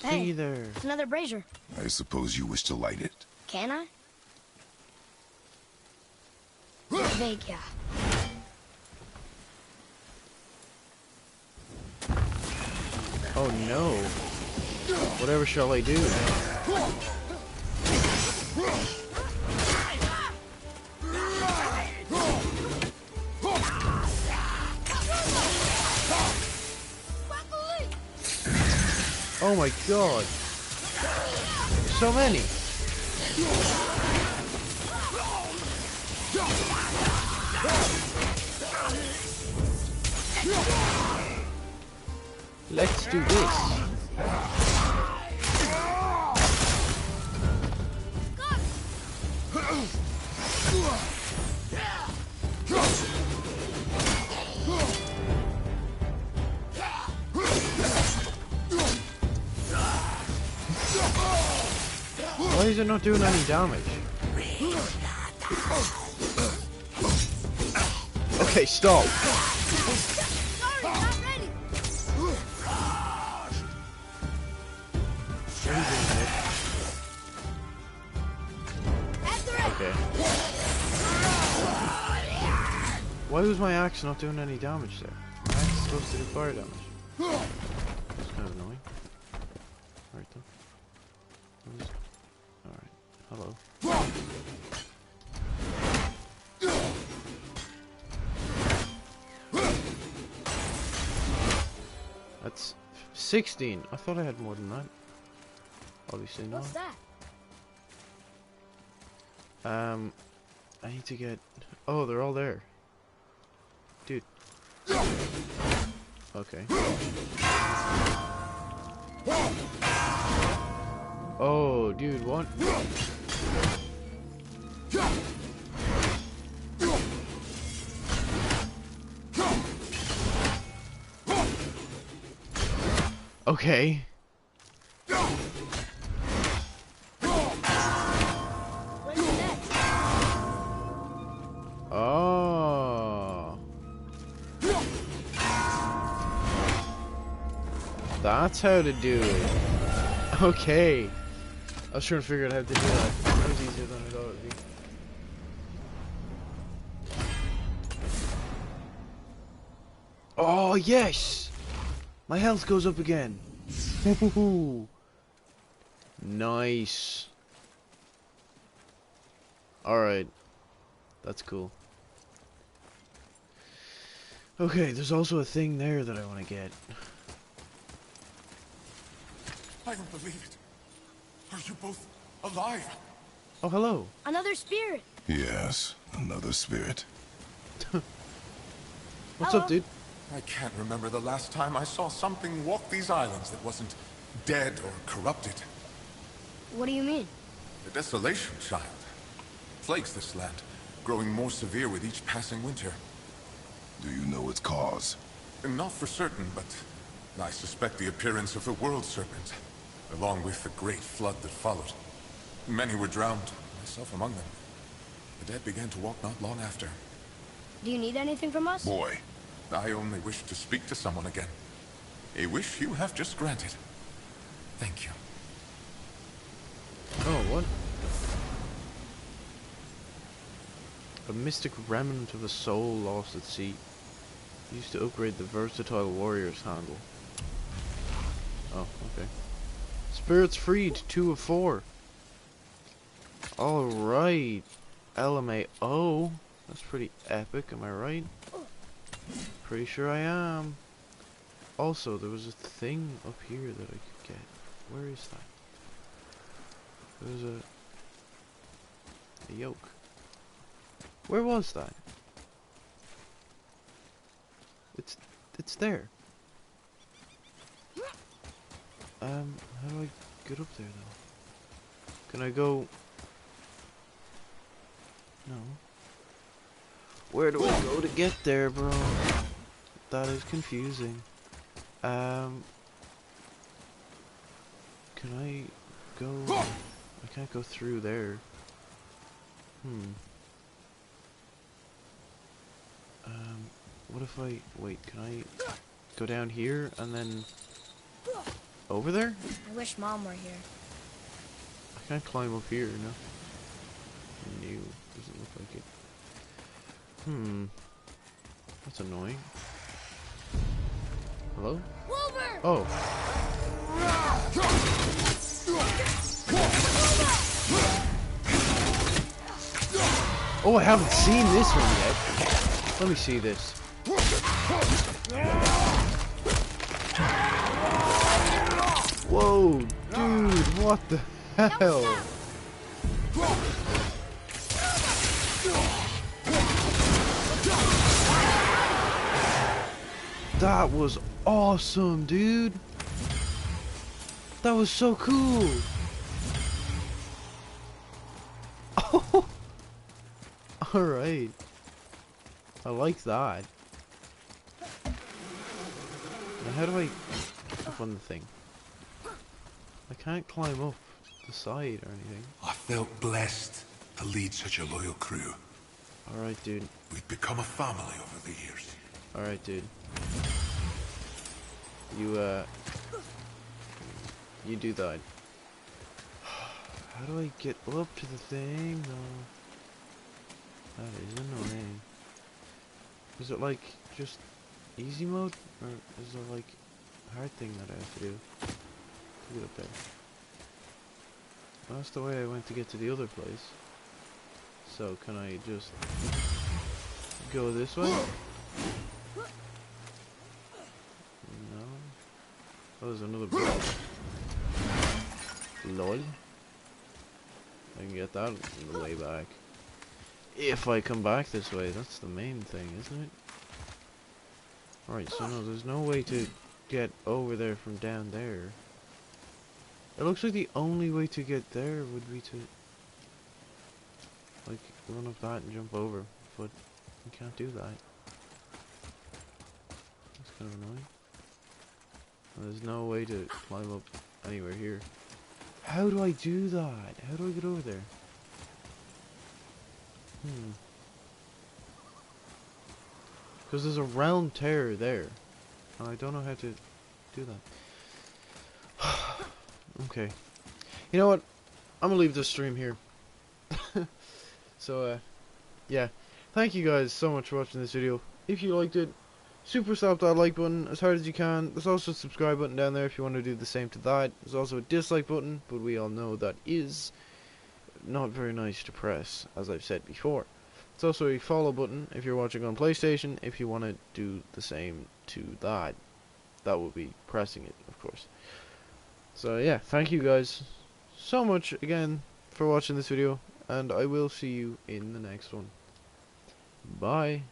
thingy there. It's another brazier. I suppose you wish to light it. Can I? Vague, yeah. Oh no. Whatever shall I do? Oh my god. so many. Let's do this. Why is it not doing any damage? Okay, stop. Sorry, not ready. Okay. Why was my axe not doing any damage there? My axe is supposed to do fire damage. It's kind of annoying. Alright then. Alright. Hello. That's 16. I thought I had more than that. Obviously not. What's that? I need to get... Oh, they're all there. Dude. Okay. Oh, dude, what? Okay. What's next? Oh. That's how to do it. Okay. I was trying to figure out how to do that. That was easier than I thought it would be. Oh, yes! My health goes up again. Woohoo! Nice. Alright. That's cool. Okay, there's also a thing there that I want to get. I don't believe it. Are you both alive? Oh, hello. Another spirit. Yes, another spirit. What's Hello. up, dude? I can't remember the last time I saw something walk these islands that wasn't dead or corrupted. What do you mean? The desolation, child. Plagues this land, growing more severe with each passing winter. Do you know its cause? Not for certain, but I suspect the appearance of the World Serpent, along with the great flood that followed. Many were drowned, myself among them. The dead began to walk not long after. Do you need anything from us? Boy, I only wish to speak to someone again. A wish you have just granted. Thank you. Oh, what? A mystic remnant of a soul lost at sea. Used to upgrade the versatile warrior's handle. Oh, okay. Spirits freed, 2 of 4. Alright. LMAO. That's pretty epic, am I right? Pretty sure I am. Also, there was a thing up here that I could get. Where is that? There's a yoke. Where was that? It's there. How do I get up there though? Can I go? No. Where do I go to get there, bro? That is confusing. Can I go? I can't go through there. What if I wait? Can I go down here and then over there? I wish Mom were here. I can't climb up here, no. No, doesn't look like it. That's annoying. Hello? Wilbur! Oh. Oh, I haven't seen this one yet. Let me see this. Whoa, dude, what the hell? That was awesome, dude. That was so cool. Oh, all right. I like that. Now how do I up on the thing? I can't climb up the side or anything. I felt blessed to lead such a loyal crew. Alright, dude. We've become a family over the years. Alright, dude. You do that. How do I get up to the thing, though? That is annoying. Is it like just easy mode? Or is there like a hard thing that I have to do to get up there? That's the way I went to get to the other place. So can I just go this way? No. Oh, there's another bridge. Lol. I can get that on the way back. If I come back this way, that's the main thing, isn't it? Alright, so no, there's no way to get over there from down there. It looks like the only way to get there would be to like run up that and jump over, but you can't do that. That's kind of annoying. And there's no way to climb up anywhere here. How do I do that? How do I get over there? Because there's a round tear there, and I don't know how to do that. Okay. You know what? I'm gonna leave this stream here. So, yeah. Thank you guys so much for watching this video. If you liked it, super slap that like button as hard as you can. There's also a subscribe button down there if you want to do the same to that. There's also a dislike button, but we all know that is not very nice to press, as I've said before. There's also a follow button if you're watching on PlayStation, if you want to do the same to that. That would be pressing it, of course. So yeah, thank you guys so much again for watching this video, and I will see you in the next one. Bye.